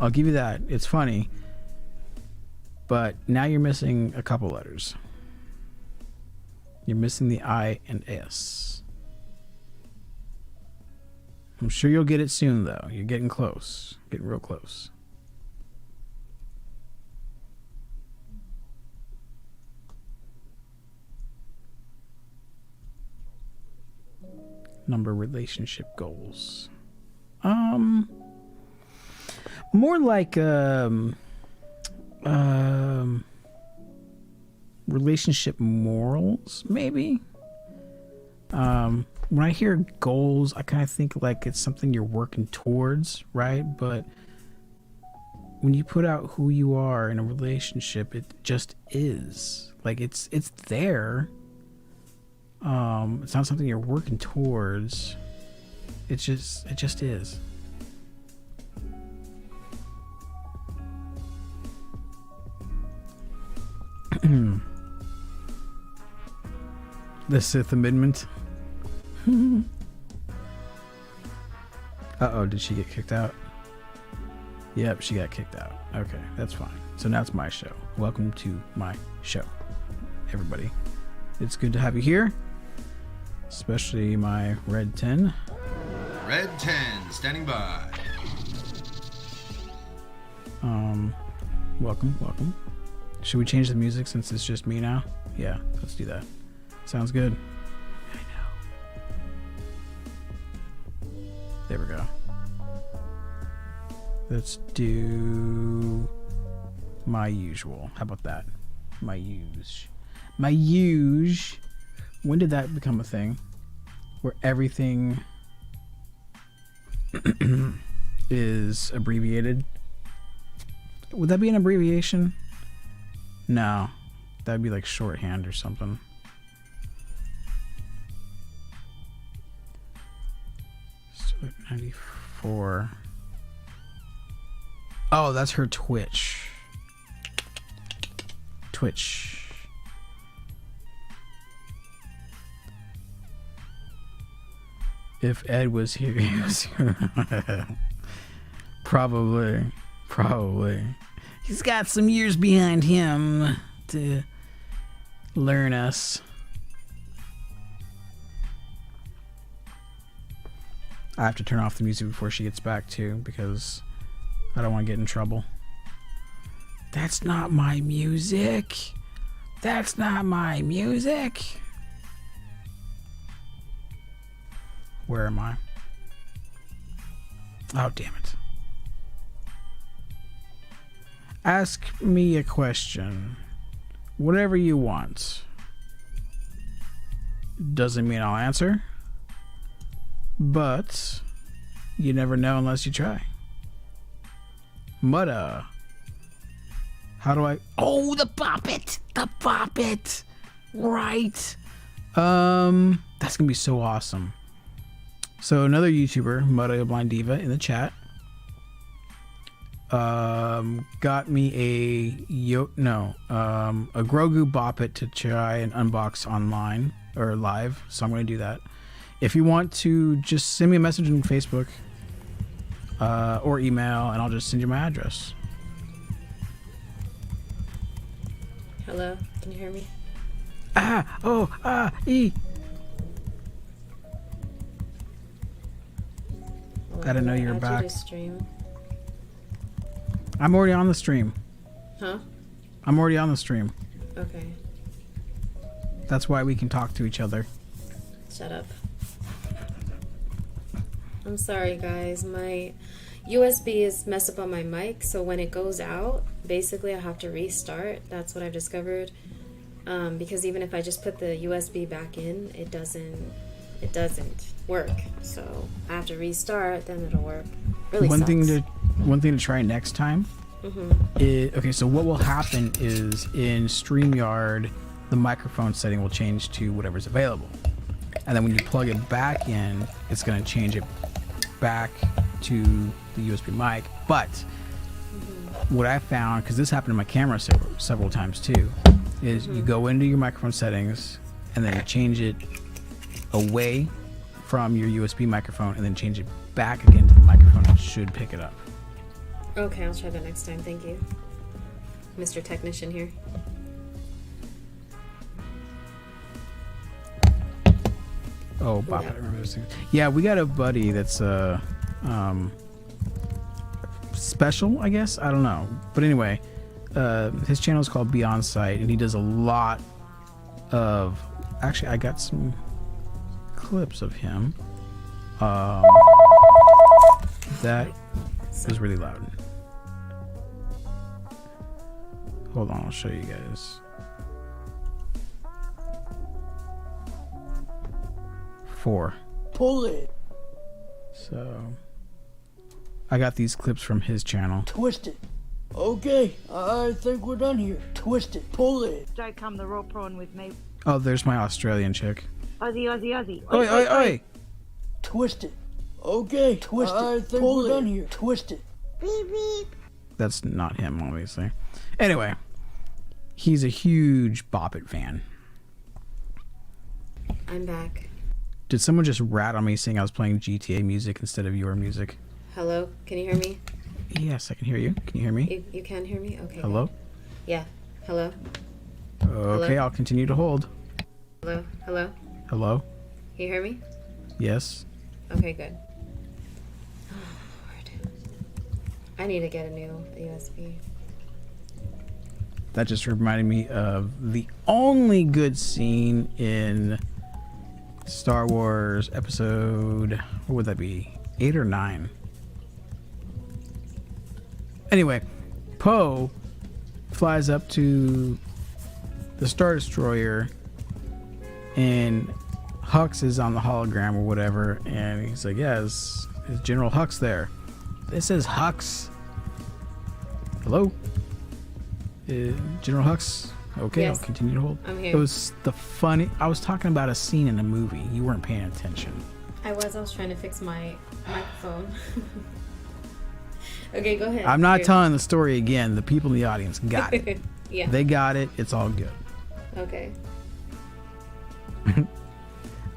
I'll give you that. It's funny. But now you're missing a couple letters. You're missing the I and S. I'm sure you'll get it soon, though. You're getting close. Getting real close. Number relationship goals. More like relationship morals, maybe. When I hear goals, I kind of think like it's something you're working towards, right? But when you put out who you are in a relationship, it just is. Like it's there. It's not something you're working towards. It just is. The Sith Amendment. Uh-oh, did she get kicked out? Yep, she got kicked out. Okay, that's fine. So now it's my show. Welcome to my show, everybody. It's good to have you here, especially my Red 10. Red 10, standing by. Welcome. Should we change the music since it's just me now? Yeah, let's do that. Sounds good. I know. There we go. Let's do my usual. How about that? My use. When did that become a thing? Where everything is abbreviated? Would that be an abbreviation? No. That'd be like shorthand or something. Starlit 94. Oh, that's her Twitch. If Ed was here, he was here. Probably. He's got some years behind him to learn us. I have to turn off the music before she gets back too, because I don't want to get in trouble. That's not my music. That's not my music. Where am I? Oh, damn it. Ask me a question. Whatever you want. Doesn't mean I'll answer. But you never know unless you try. Mutta. How do I... Oh, the bop it. The bop it. Right. That's gonna be so awesome. So another YouTuber, Mutta Blind Diva, in the chat, got me a Grogu Bop It to try and unbox online or live. So I'm gonna do that. If you want to, just send me a message on Facebook or email, and I'll just send you my address. Hello? Can you hear me? I didn't know you were Add back. to stream. I'm already on the stream. Huh? I'm already on the stream. Okay. That's why we can talk to each other. Shut up. I'm sorry, guys. My USB is messed up on my mic, so when it goes out, basically I have to restart. That's what I've discovered. Because even if I just put the USB back in, it doesn't work. So I have to restart, then it'll work. Really One sucks. thing to try next time. Okay, so what will happen is in StreamYard, the microphone setting will change to whatever's available, and then when you plug it back in, it's going to change it back to the USB mic. But what I found, because this happened in my camera several times too, is you go into your microphone settings and then you change it away from your USB microphone and then change it back again to the microphone. It should pick it up. Okay, I'll try that next time. Thank you. Mr. Technician here. Oh, Bob, I remember those things. Yeah, we got a buddy that's special, I guess. I don't know. But anyway, his channel is called Beyond Sight, and he does a lot of... Actually, I got some clips of him. That was really loud. Hold on, I'll show you guys. 4. Pull it. So I got these clips from his channel. Twist it. Okay, I think we're done here. Twist it. Pull it. Don't come the raw prawn with me. Oh, there's my Australian chick. Aussie, Aussie, Aussie. Oi, oi, oi! Twist it. Okay, twist it. I think we're done here. Twist it. Beep, beep. That's not him, obviously. Anyway, he's a huge Bop It fan. I'm back. Did someone just rat on me saying I was playing GTA music instead of your music? Hello? Can you hear me? Yes, I can hear you. Can you hear me? You can hear me? Okay. Hello? Good. Yeah. Hello? Okay, Hello? I'll continue to hold. Hello? Hello? Hello? Can you hear me? Yes? Okay, good. Oh, Lord. I need to get a new USB. That just reminded me of the only good scene in Star Wars episode, what would that be? 8 or 9? Anyway, Poe flies up to the Star Destroyer and Hux is on the hologram or whatever, and he's like, yeah, is General Hux there? This is Hux. Hello? General Hux? Okay, Yes. I'll continue to hold. I'm here. It was I was talking about a scene in a movie. You weren't paying attention. I was trying to fix my microphone. Okay, go ahead. I'm not Here. telling the story again. The people in the audience got it. Yeah. They got it. It's all good. Okay.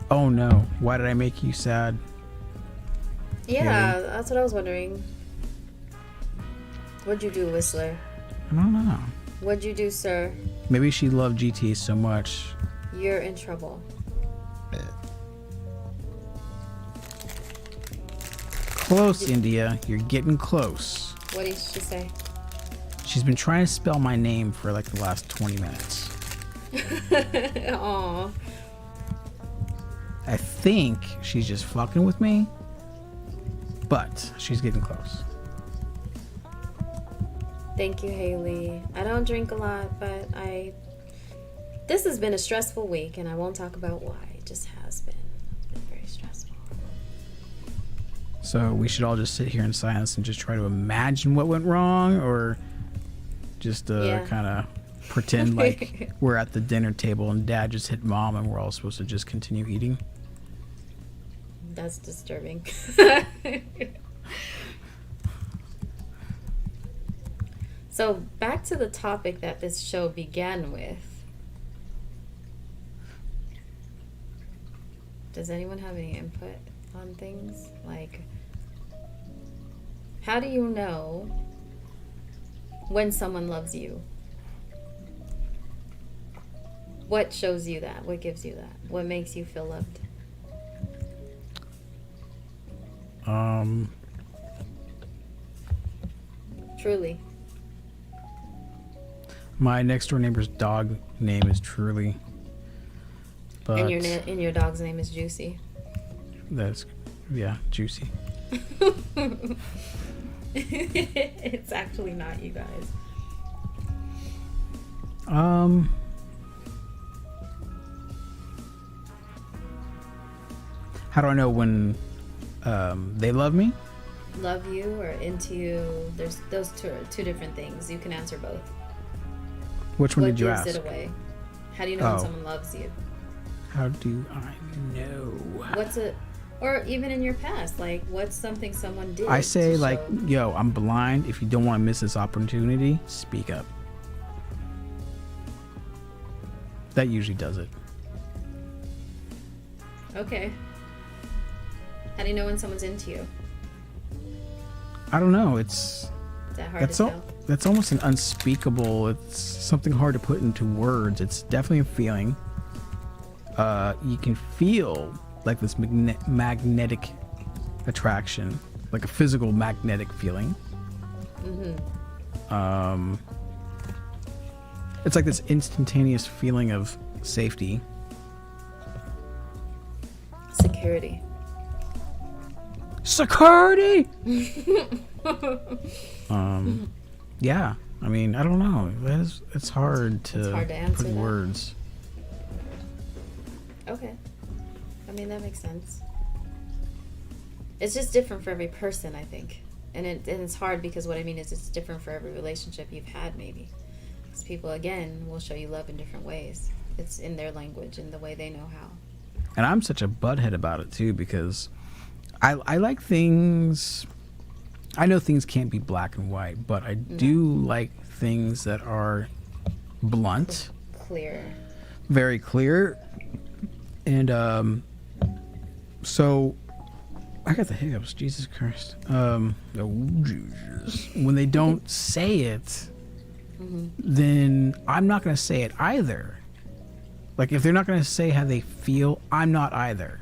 Oh no. Why did I make you sad? Yeah, Really? that's what I was wondering. What'd you do, Whistler? I don't know. What'd you do, sir? Maybe she loved GTA so much. You're in trouble. Close, India. You're getting close. What did she say? She's been trying to spell my name for like the last 20 minutes. Aw. I think she's just fucking with me, but she's getting close. Thank you, Haley. I don't drink a lot, but this has been a stressful week, and I won't talk about why. It just has been. It's been very stressful. So we should all just sit here in silence and just try to imagine what went wrong, or just kind of pretend like we're at the dinner table and Dad just hit Mom and we're all supposed to just continue eating. That's disturbing. So back to the topic that this show began with. Does anyone have any input on things? Like, how do you know when someone loves you? What shows you that? What gives you that? What makes you feel loved? Truly. My next door neighbor's dog name is Truly. But And your dog's name is Juicy. That's, yeah, Juicy. It's actually not, you guys. How do I know when they love me? Love you or into you, there's those two different things. You can answer both. Which one What did you gives ask? it away? How do you know when Oh. someone loves you? How do I know? What's it, or even in your past, like what's something someone did? I say to like, show- yo, I'm blind. If you don't want to miss this opportunity, speak up. That usually does it. Okay. How do you know when someone's into you? I don't know. It's Is that hard to tell? that's almost an unspeakable. It's something hard to put into words. It's definitely a feeling. You can feel like this magnetic attraction, like a physical magnetic feeling. It's like this instantaneous feeling of safety. Security. Security. Yeah. I mean, I don't know. It's hard to, hard to answer put that. words. Okay. I mean, that makes sense. It's just different for every person, I think. And it's hard because what I mean is it's different for every relationship you've had, maybe. Because people, again, will show you love in different ways. It's in their language and the way they know how. And I'm such a butthead about it too, because I like things. I know things can't be black and white, but I do like things that are blunt, Clear. very clear. And so I got the hiccups. Jesus Christ. Oh, Jesus. When they don't say it, then I'm not going to say it either. Like, if they're not going to say how they feel, I'm not either.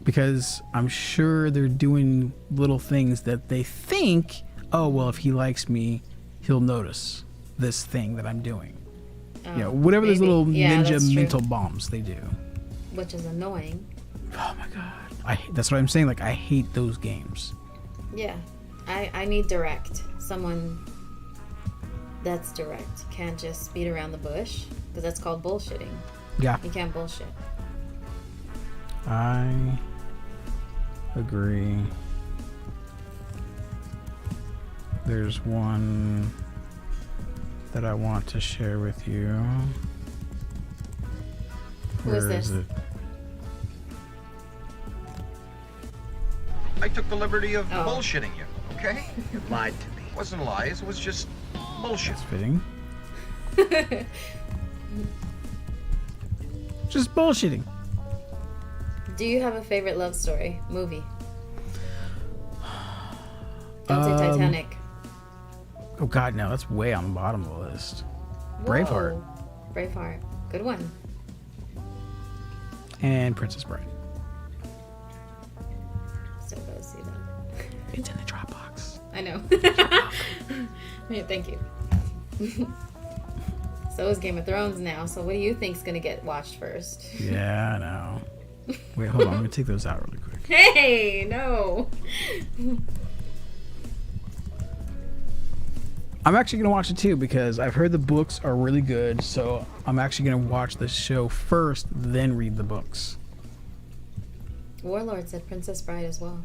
Because I'm sure they're doing little things that they think, oh, well, if he likes me, he'll notice this thing that I'm doing. You know, whatever those maybe. little Yeah, that's ninja true. mental bombs they do. Which is annoying. Oh my God. That's what I'm saying. Like, I hate those games. Yeah. I need direct. Someone that's direct. Can't just beat around the bush. Because that's called bullshitting. Yeah, You can't bullshit. I agree. There's one that I want to share with you. Who is Where this? it? I took the liberty of Oh. bullshitting you, okay? You lied to me. It wasn't lies, it was just bullshit. It's fitting. Just bullshitting. Do you have a favorite love story? Movie? Don't say Titanic. Oh God, no, that's way on the bottom of the list. Braveheart. Whoa. Braveheart. Good one. And Princess Bride. Still gotta see that. It's in the Dropbox. I know. Yeah, thank you. So is Game of Thrones now. So what do you think's gonna get watched first? Yeah, I know. Wait, hold on. Let me take those out really quick. Hey, no. I'm actually going to watch it too because I've heard the books are really good. So I'm actually going to watch the show first, then read the books. Warlord said Princess Bride as well.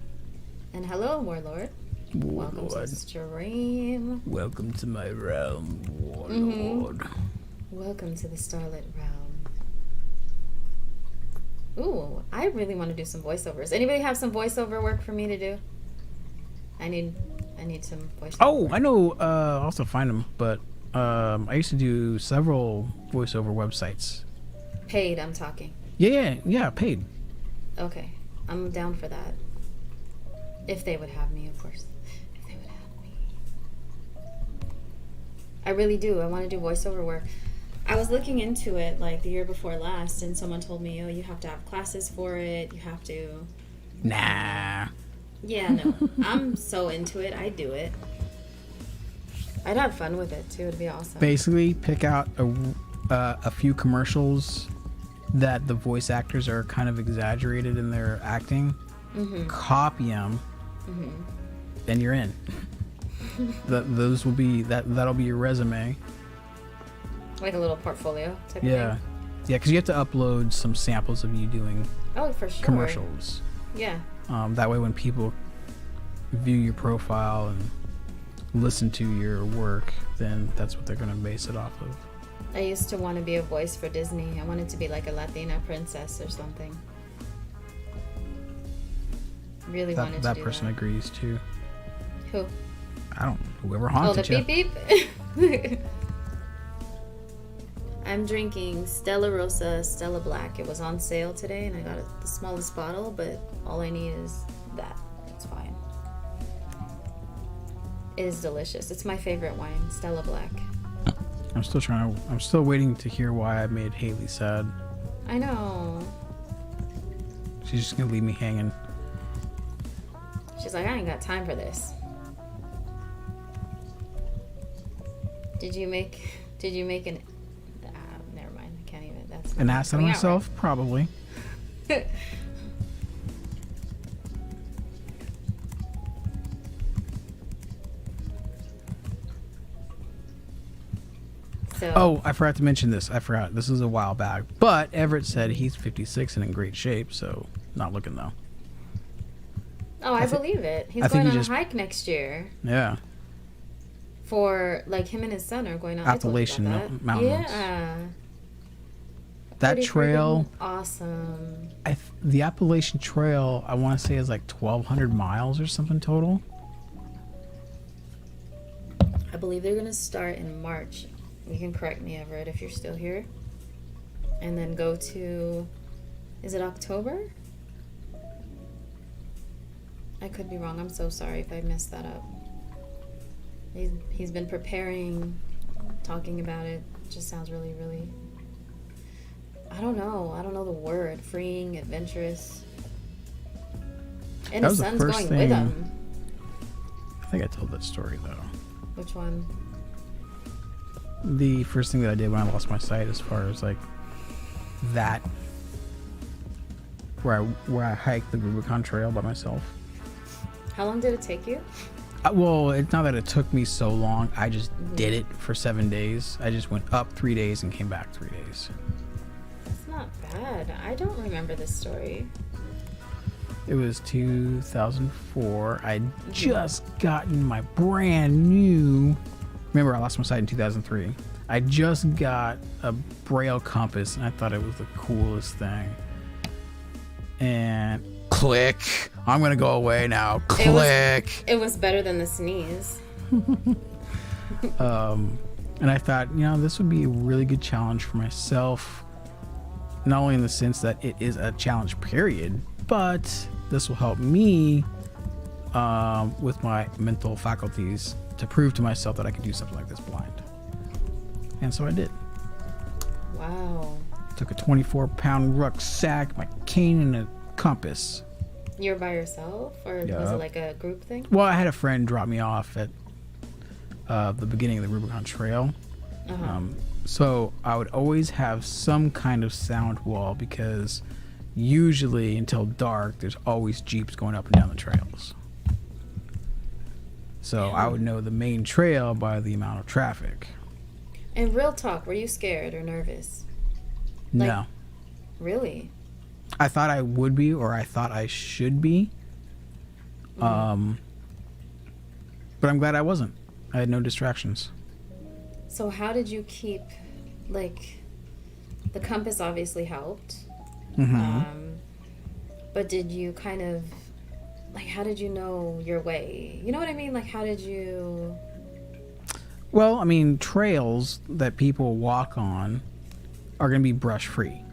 And hello, Warlord. Welcome to the stream. Welcome to my realm, Warlord. Welcome to the Starlit realm. Ooh, I really want to do some voiceovers. Anybody have some voiceover work for me to do? I need some voiceover. Oh, I know. I'll also find them, but I used to do several voiceover websites. Paid, I'm talking. Yeah, paid. Okay, I'm down for that. If they would have me, of course. If they would have me. I really do. I want to do voiceover work. I was looking into it like the year before last, and someone told me, oh, you have to have classes for it. You have to... Nah. Yeah, no. I'm so into it. I do it. I'd have fun with it, too. It'd be awesome. Basically, pick out a few commercials that the voice actors are kind of exaggerated in their acting. Copy them, and you're in. That'll be your resume. Like a little portfolio type of Yeah, thing? yeah, because you have to upload some samples of you doing Oh, for sure. commercials. Yeah. That way, when people view your profile and listen to your work, then that's what they're going to base it off of. I used to want to be a voice for Disney. I wanted to be like a Latina princess or something. Really wanted to do That person agrees too. Who? I don't. Whoever Oh, haunted the you. beep beep? I'm drinking Stella Rosa, Stella Black. It was on sale today, and I got the smallest bottle, but all I need is that. It's fine. It is delicious. It's my favorite wine, Stella Black. I'm still waiting to hear why I made Haley sad. I know. She's just gonna leave me hanging. She's like, I ain't got time for this. Did you make an... never mind. I can't even... That's An ass on coming out myself? Probably. right. So, Oh, I forgot to mention this. This is a while back. But Everett said he's 56 and in great shape, so not looking though. I believe it. He's I think going he on just- a hike next year. Yeah. For, like, him and his son are going on... I told you Appalachian about that. Mountains. Yeah. That Pretty trail, freaking awesome. the Appalachian Trail, I want to say is like 1,200 miles or something total. I believe they're going to start in March. You can correct me, Everett, if you're still here. And then go to... Is it October? I could be wrong. I'm so sorry if I messed that up. He's been preparing, talking about it. Just sounds really, really... I don't know the word. Freeing, adventurous. And That his was the son's first going thing- with him. I think I told that story though. Which one? The first thing that I did when I lost my sight, as far as like that, where I hiked the Rubicon Trail by myself. How long did it take you? Well, it's not that it took me so long. I just did it for 7 days. I just went up 3 days and came back 3 days. That's not bad. I don't remember this story. It was 2004. I'd just gotten my brand new... Remember, I lost my sight in 2003. I just got a Braille compass, and I thought it was the coolest thing. And click. I'm going to go away now. Click. It was better than the sneeze. And I thought, this would be a really good challenge for myself. Not only in the sense that it is a challenge period, but this will help me with my mental faculties to prove to myself that I could do something like this blind. And so I did. Wow. Took a 24-pound rucksack, my cane, and a compass. You were by yourself, or was Yeah. it like a group thing? Well, I had a friend drop me off at the beginning of the Rubicon Trail. So I would always have some kind of sound wall because usually until dark, there's always Jeeps going up and down the trails. So I would know the main trail by the amount of traffic. And real talk, were you scared or nervous? No. Really? I thought I would be, or I thought I should be. But I'm glad I wasn't. I had no distractions. So how did you keep, like, the compass obviously helped. But did you kind of, like, how did you know your way? You know what I mean? Like, how did you... Well, I mean, trails that people walk on are going to be brush free.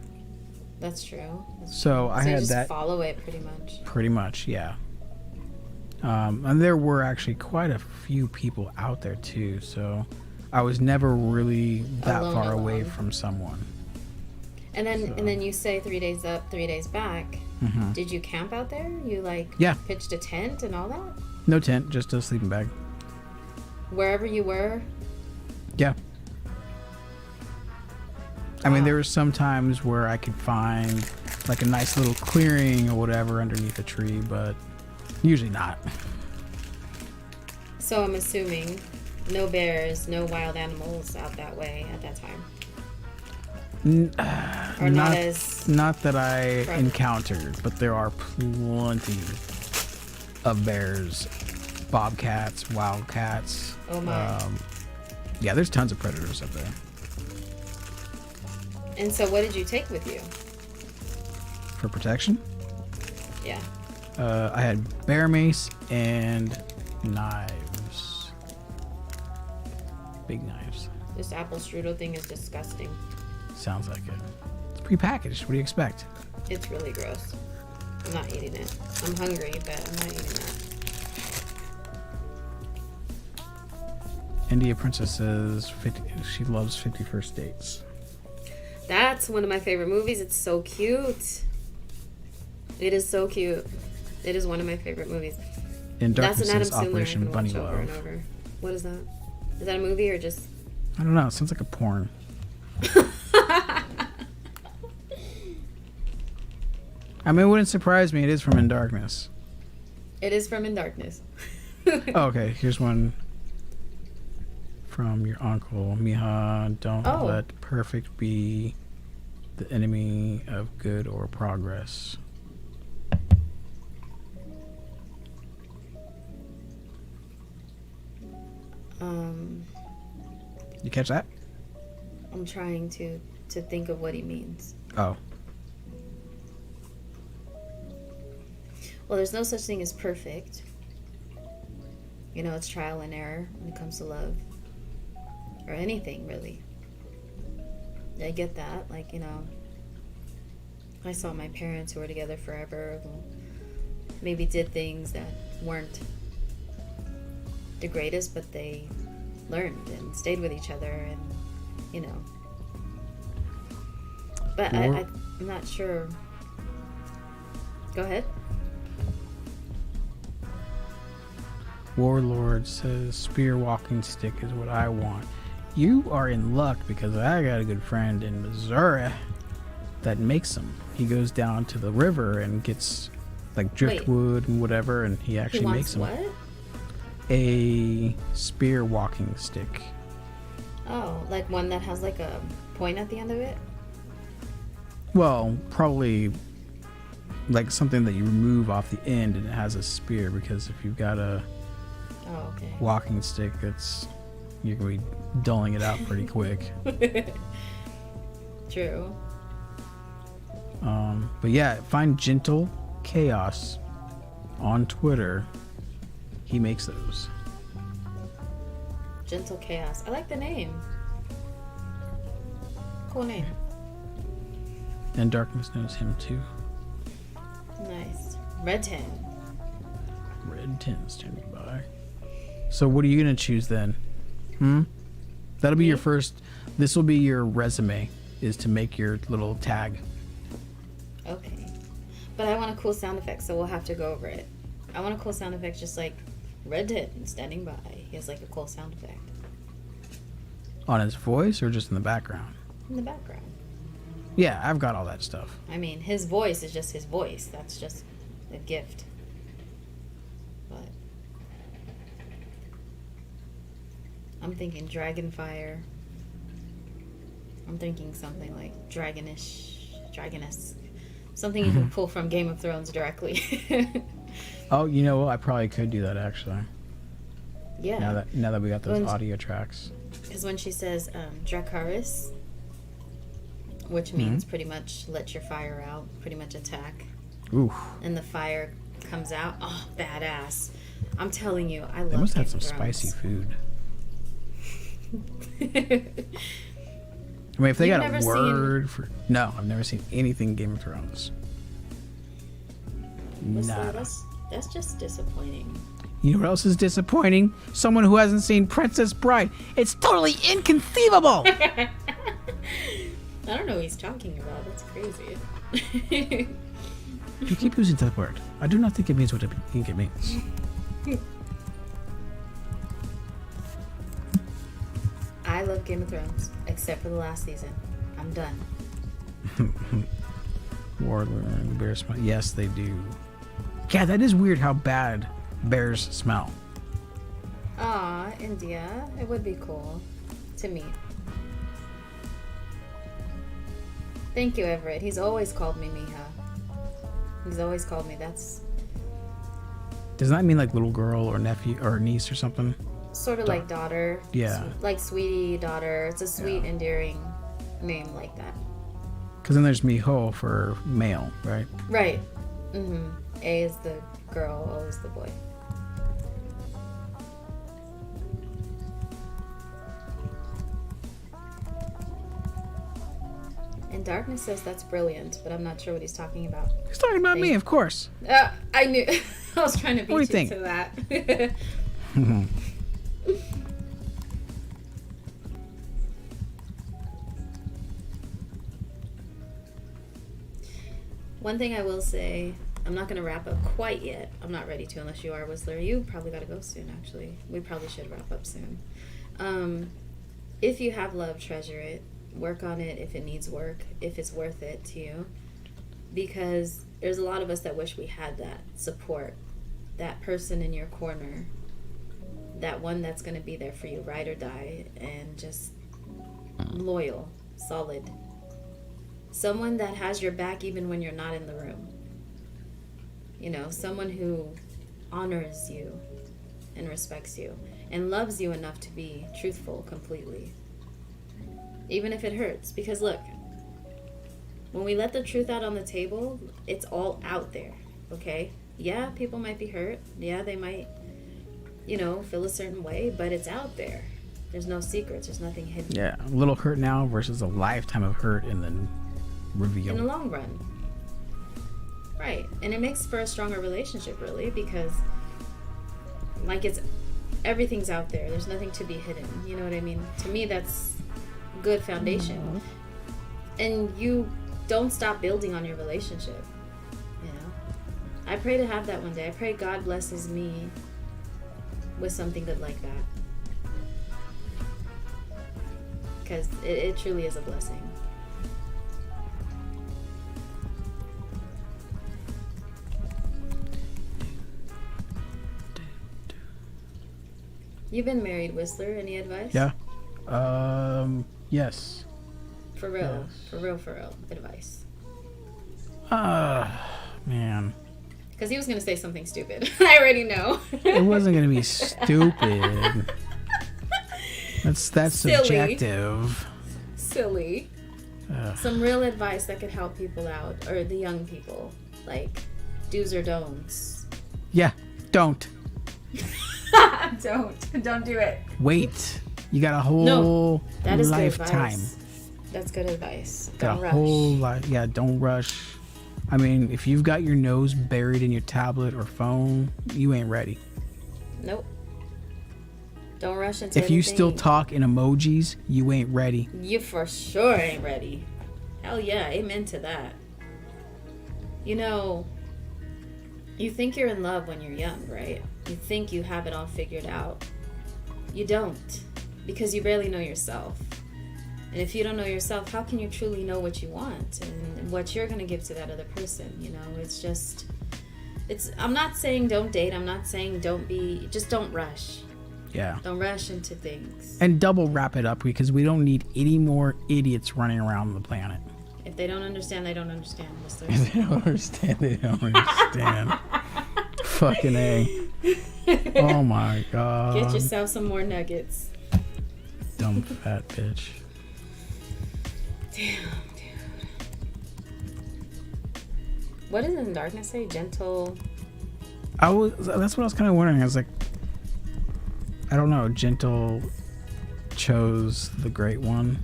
That's true. So I you had just that. follow it pretty much. Pretty much, yeah. And there were actually quite a few people out there too, so I was never really that far away from someone. And then you say 3 days up, 3 days back. Did you camp out there? You pitched a tent and all that? No tent, just a sleeping bag. Wherever you were? Yeah. I mean, there were some times where I could find like a nice little clearing or whatever underneath a tree, but usually not. So I'm assuming no bears, no wild animals out that way at that time. Or Not that I prevalent. encountered, but there are plenty of bears, bobcats, wildcats. Oh my. Yeah, there's tons of predators up there. And so what did you take with you? For protection, Yeah. I had bear mace and knives. Big knives. This apple strudel thing is disgusting. Sounds like it. It's prepackaged. What do you expect? It's really gross. I'm not eating it. I'm hungry, but I'm not eating that. India Princess says she loves 51st Dates. That's one of my favorite movies. It's so cute. It is so cute. It is one of my favorite movies. In That's Darkness an Adam is Sandler Operation I can Bunny watch over and Love. over. What is that? Is that a movie or just... I don't know. It sounds like a porn. I mean, it wouldn't surprise me. It is from In Darkness. It is from In Darkness. Oh, okay, here's one from your uncle. Mija, don't let perfect be the enemy of good or progress. You catch that? I'm trying to think of what he means. Oh. Well, there's no such thing as perfect. You know, it's trial and error when it comes to love. Or anything, really. I get that. Like, you know, I saw my parents who were together forever, who maybe did things that weren't the greatest, but they learned and stayed with each other, and, you know. But I'm not sure. Go ahead. Warlord says spear walking stick is what I want. You are in luck because I got a good friend in Missouri that makes them. He goes down to the river and gets like driftwood and whatever, and he actually makes them. What? A spear walking stick. Oh, like one that has like a point at the end of it? Well, probably like something that you remove off the end and it has a spear, because if you've got a walking stick, you're going to be dulling it out pretty quick. True. But yeah, find Gentle Chaos on Twitter. He makes those. Gentle Chaos. I like the name. Cool name. And Darkness knows him too. Nice. Red 10. Red 10 standing by. So what are you going to choose then? That'll be your first. This will be your resume, is to make your little tag. Okay. But I want a cool sound effect, so we'll have to go over it. I want a cool sound effect just like Red Dead standing by. He has like a cool sound effect. On his voice or just in the background? In the background. Yeah, I've got all that stuff. I mean, his voice is just his voice. That's just a gift. But I'm thinking Dragonfire. I'm thinking something like Dragoness. Something you can pull from Game of Thrones directly. Oh, you know what? I probably could do that actually. Yeah. Now that we got those audio tracks. Because when she says Dracarys, which means pretty much let your fire out, pretty much attack. Ooh. And the fire comes out. Oh, badass. I'm telling you, I love They must have Game some of Thrones. spicy food. I mean, if they You've got never a word for... No, I've never seen anything Game of Thrones. Nada. That's just disappointing. You know what else is disappointing? Someone who hasn't seen Princess Bride. It's totally inconceivable! I don't know what he's talking about. That's crazy. You keep using that word. I do not think it means what I think it means. I love Game of Thrones, except for the last season. I'm done. Warlord, bear smell. Yes, they do. Yeah, that is weird how bad bears smell. Aw, India. It would be cool to meet. Thank you, Everett. He's always called me Mija. He's always called me. That's Does that mean like little girl or nephew or niece or something? sort of like daughter. Yeah. Like sweetie, daughter. It's a sweet, endearing name like that. Because then there's Miho for male, right? Right. Mm-hmm. A is the girl, O is the boy. And Darkness says that's brilliant, but I'm not sure what he's talking about. He's talking about me, of course. I knew. I was trying to beat What do you think? to that. One thing I will say, I'm not going to wrap up quite yet. I'm not ready to unless you are, Whistler. You probably got to go soon, actually. We probably should wrap up soon. If you have love, treasure it. Work on it if it needs work, if it's worth it to you. Because there's a lot of us that wish we had that support, that person in your corner, that one that's going to be there for you, ride or die, and just loyal, solid. Someone that has your back even when you're not in the room. You know, someone who honors you and respects you and loves you enough to be truthful completely. Even if it hurts. Because look, when we let the truth out on the table, it's all out there, okay? Yeah, people might be hurt. Yeah, they might, you know, feel a certain way, but it's out there. There's no secrets. There's nothing hidden. Yeah, a little hurt now versus a lifetime of hurt and then reveal. In the long run. Right. And it makes for a stronger relationship, really, because, like, everything's out there. There's nothing to be hidden. You know what I mean? To me, that's good foundation. And you don't stop building on your relationship. You know? I pray to have that one day. I pray God blesses me with something good like that. Because it truly is a blessing. You've been married, Whistler. Any advice? Yeah. Yes. For real. Yes. For real. Advice. Man. Because he was going to say something stupid. I already know. It wasn't going to be stupid. That's Silly. subjective. Silly. Some real advice that could help people out. Or the young people. Like, do's or don'ts. Yeah. Don't. Don't do it. Wait. You got a whole That is lifetime. good advice. That's good advice. Got Don't a rush. whole life. Yeah, don't rush. I mean, if you've got your nose buried in your tablet or phone, you ain't ready. Nope. Don't rush into If you anything. still talk in emojis, you ain't ready. You for sure ain't ready. Hell yeah, amen to that. You know, you think you're in love when you're young, right? You think you have it all figured out. You don't, because you barely know yourself. And if you don't know yourself, how can you truly know what you want and what you're going to give to that other person? You know, it's just, I'm not saying don't date. I'm not saying just don't rush. Yeah. Don't rush into things. And double wrap it up, because we don't need any more idiots running around the planet. If they don't understand, they don't understand. If they don't understand, they don't understand. Fucking A. Oh my God. Get yourself some more nuggets. Dumb fat bitch. Damn, dude. What does In Darkness say? Gentle. That's what I was kind of wondering. I was like, I don't know. Gentle chose the great one.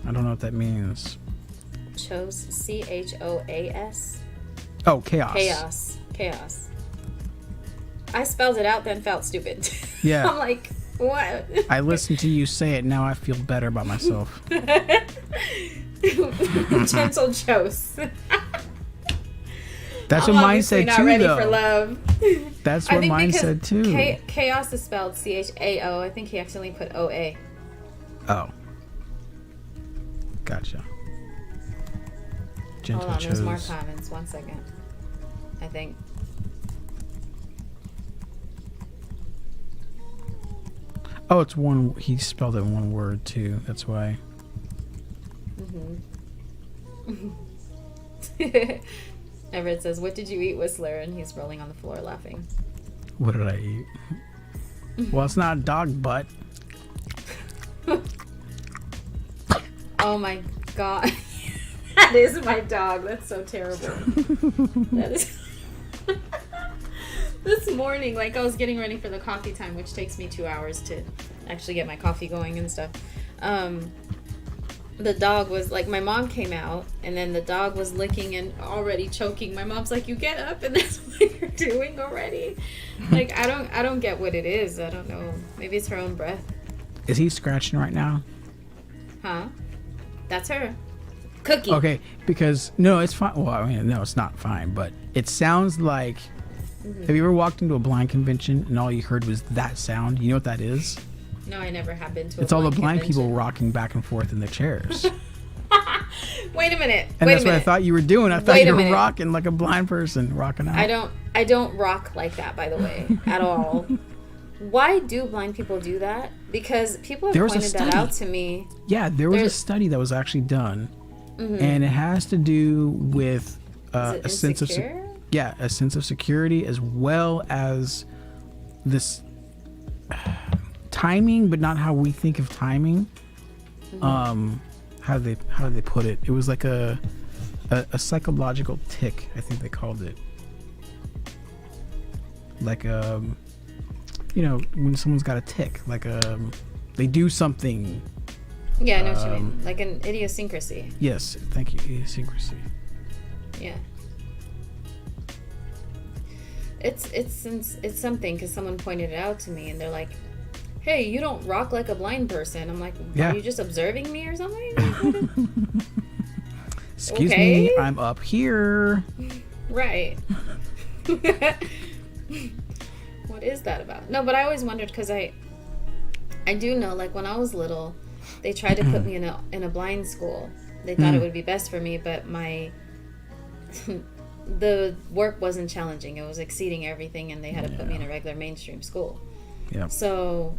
I don't know what that means. Chose, CHOAS. Oh, chaos. Chaos. I spelled it out, then felt stupid. Yeah. I'm like, what? I listened to you say it. Now I feel better about myself. Gentle chose. That's I'm what mine obviously said not too, ready though. for love. That's I what think mine because said too. Chaos is spelled CHAO. I think he accidentally put OA. Oh. Gotcha. Gentle Hold on, there's more chose. comments. 1 second. I think. Oh, it's one. He spelled it in one word too. That's why. Everett says, "What did you eat, Whistler?" And he's rolling on the floor laughing. What did I eat? Well, it's not a dog butt. Oh my god. That is my dog. That's so terrible. That is. This morning, like, I was getting ready for the coffee time, which takes me 2 hours to actually get my coffee going and stuff. The dog was like, my mom came out, and then the dog was licking and already choking. My mom's like, "You get up," and that's what you're doing already. Like, I don't get what it is. I don't know. Maybe it's her own breath. Is he scratching right now? Huh? That's her. Cookie. Okay, because no, it's fine. Well, I mean, no, it's not fine, but it sounds like. Have you ever walked into a blind convention and all you heard was that sound? You know what that is? No, I never have been to. It's all the blind people rocking back and forth in their chairs. Wait a minute. And Wait that's a what I minute. thought you were doing. I thought Wait a you were minute. rocking like a blind person rocking out. I don't rock like that, by the way, at all. Why do blind people do that? Because people There have was a pointed that out study. to me. Yeah, there was a study that was actually done, and it has to do with Is it a sense of insecure? a sense of security, as well as this timing, but not how we think of timing. How do they put it? It was like a psychological tick, I think they called it. Like you know, when someone's got a tick, like they do something. Yeah, I know what you mean. Like an idiosyncrasy. Yes, thank you. Idiosyncrasy. Yeah. It's something, because someone pointed it out to me, and they're like, "Hey, you don't rock like a blind person." I'm like, Yeah. "Are you just observing me or something?" Excuse Okay. me, I'm up here. Right. What is that about? No, but I always wondered, because I do know, like, when I was little, they tried to put me in a blind school. They thought it would be best for me, but my the work wasn't challenging. It was exceeding everything, and they had to put me in a regular mainstream school. Yeah. So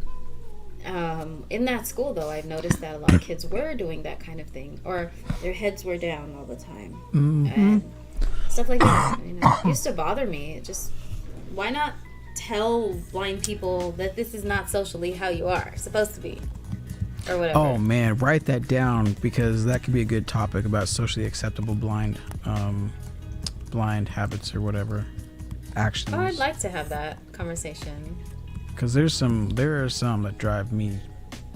in that school, though, I've noticed that a lot of kids were doing that kind of thing, or their heads were down all the time, and stuff like that. You know, it used to bother me. It just, why not tell blind people that this is not socially how you are supposed to be, or whatever? Oh man, write that down, because that could be a good topic about socially acceptable blind habits or whatever actions. Oh, I'd like to have that conversation. Because there are some that drive me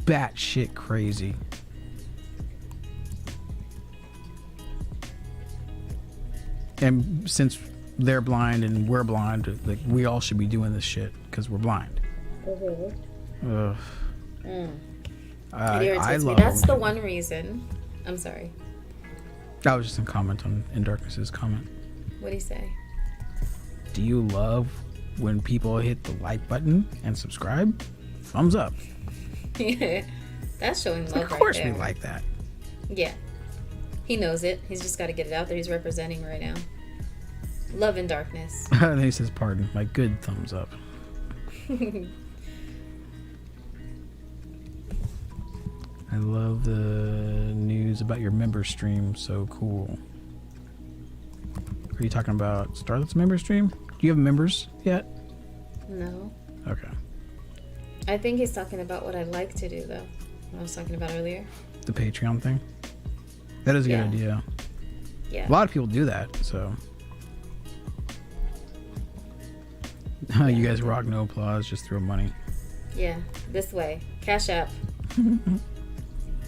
batshit crazy. And since they're blind and we're blind, like, we all should be doing this shit because we're blind. Ugh. It I irritates me. love. That's the one reason. I'm sorry. That was just a comment on In Darkness's comment. What'd he say? Do you love when people hit the like button and subscribe? Thumbs up. That's showing love. Of course right there. we like that. Yeah. He knows it. He's just got to get it out there. He's representing right now. Love and darkness. And then he says, pardon, my good thumbs up. I love the news about your member stream. So cool. Are you talking about Starlight's member stream? Do you have members yet? No. Okay. I think he's talking about what I like to do, though. What I was talking about earlier. The Patreon thing? That is a good idea. Yeah. A lot of people do that, so. You guys rock, no applause, just throw money. Yeah. This way. Cash App.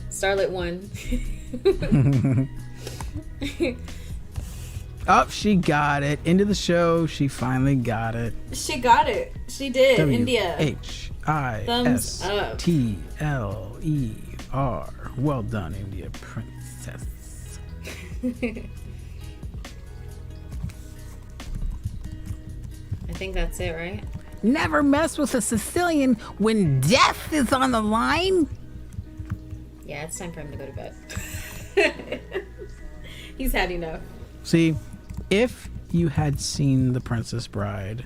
Starlit 1. Oh, she got it. Into the show. She finally got it. She got it. She did. India. WHISTLER. Well done, India princess. I think that's it, right? Never mess with a Sicilian when death is on the line. Yeah, it's time for him to go to bed. He's had enough. See, if you had seen The Princess Bride,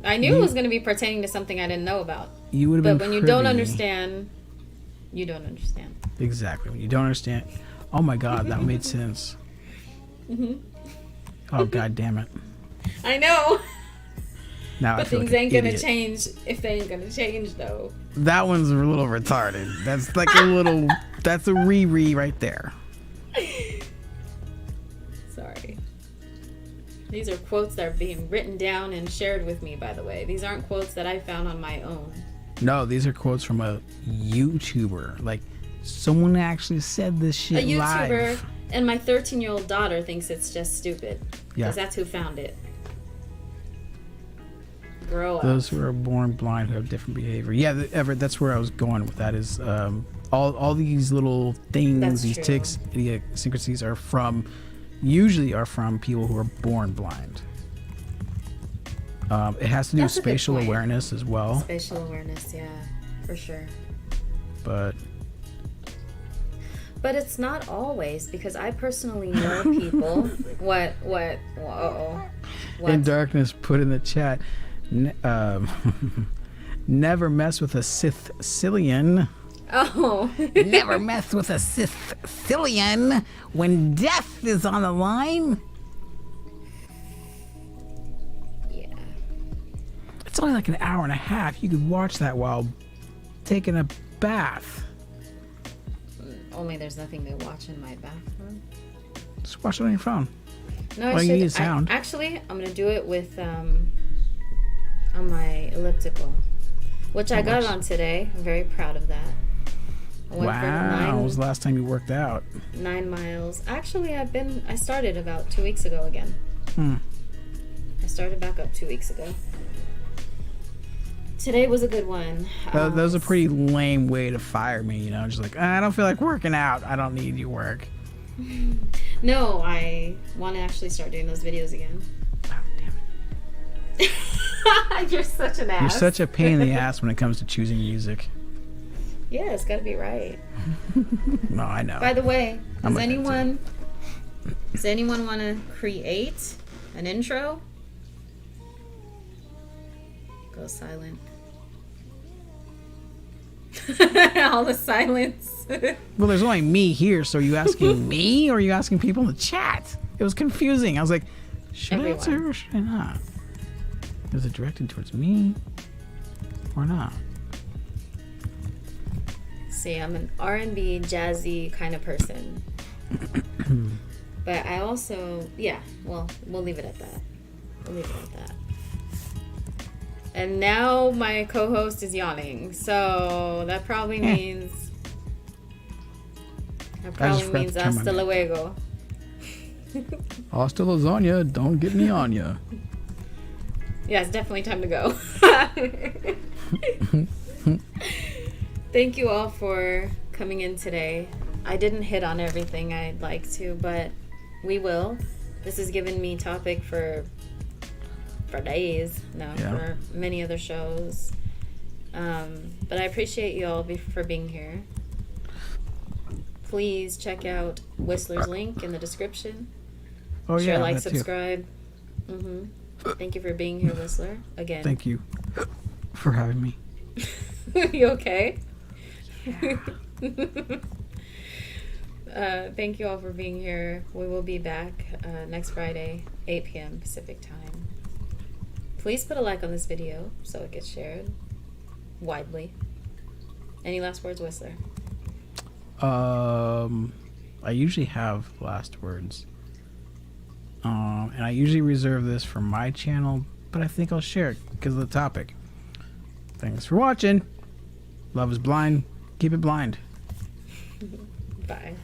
I knew it was going to be pertaining to something I didn't know about. you would have been But when you don't understand, you don't understand. Exactly. When you don't understand. Oh my God, that made sense. Oh, God damn it. I know. Now I But feel things like an ain't going to idiot. change if they ain't going to change, though. That one's a little retarded. That's like a little. That's a Riri right there. Sorry. These are quotes that are being written down and shared with me, by the way. These aren't quotes that I found on my own. No, these are quotes from a YouTuber. Like, someone actually said this shit A YouTuber, live. and my 13-year-old daughter thinks it's just stupid. Yeah. Because that's who found it. Grow up. Those who are born blind who have different behavior. Yeah, Everett, that's where I was going with that. Is all these little things, That's these true. tics, idiosyncrasies usually are from people who are born blind. It has to do with That's a good spatial point. awareness as well, Spatial awareness, yeah, for sure. but But it's not always, because I personally know people. What? Uh-oh. What? In Darkness put in the chat, never mess with a Sicilian. Oh. Never mess with a Sicilian when death is on the line. Yeah. It's only like an hour and a half. You could watch that while taking a bath. Only there's nothing to watch in my bathroom. Just watch it on your phone. No, Well, I you should. need sound. Actually, I'm gonna do it with on my elliptical, which I got on today. I'm very proud of that. I went for Wow, when was the last time you worked out? 9 miles. Actually, I started about 2 weeks ago again. I started back up 2 weeks ago. Today was a good one. That was a pretty lame way to fire me, you know? Just like, I don't feel like working out. I don't need your work. No, I want to actually start doing those videos again. Oh, damn it. You're such an ass. You're such a pain in the ass when it comes to choosing music. Yeah, it's got to be right. No, I know. By the way, I'm does like that anyone want to create an intro? Go silent. All the silence. Well, there's only me here, so are you asking me or are you asking people in the chat? It was confusing. I was like, should I answer or should I not? Is it directed towards me or not? See, I'm an R&B, jazzy kind of person. But I also, yeah, well, we'll leave it at that. We'll leave it at that. And now my co-host is yawning, so that probably means... That probably forgot means to turn my hasta mic. luego. Hasta lasagna, don't get me on ya. Yeah, it's definitely time to go. Thank you all for coming in today. I didn't hit on everything I'd like to, but we will. This has given me topic for days now, Yeah. for many other shows. But I appreciate you all for being here. Please check out Whistler's link in the description. Oh Share, yeah, like, that too. subscribe. Thank you for being here, Whistler. Again. Thank you for having me. You okay? Thank you all for being here. We will be back next Friday, 8 p.m. Pacific time. Please put a like on this video so it gets shared widely. Any last words, Whistler? I usually have last words. And I usually reserve this for my channel, but I think I'll share it because of the topic. Thanks for watching. Love is blind. Keep it blind. Bye.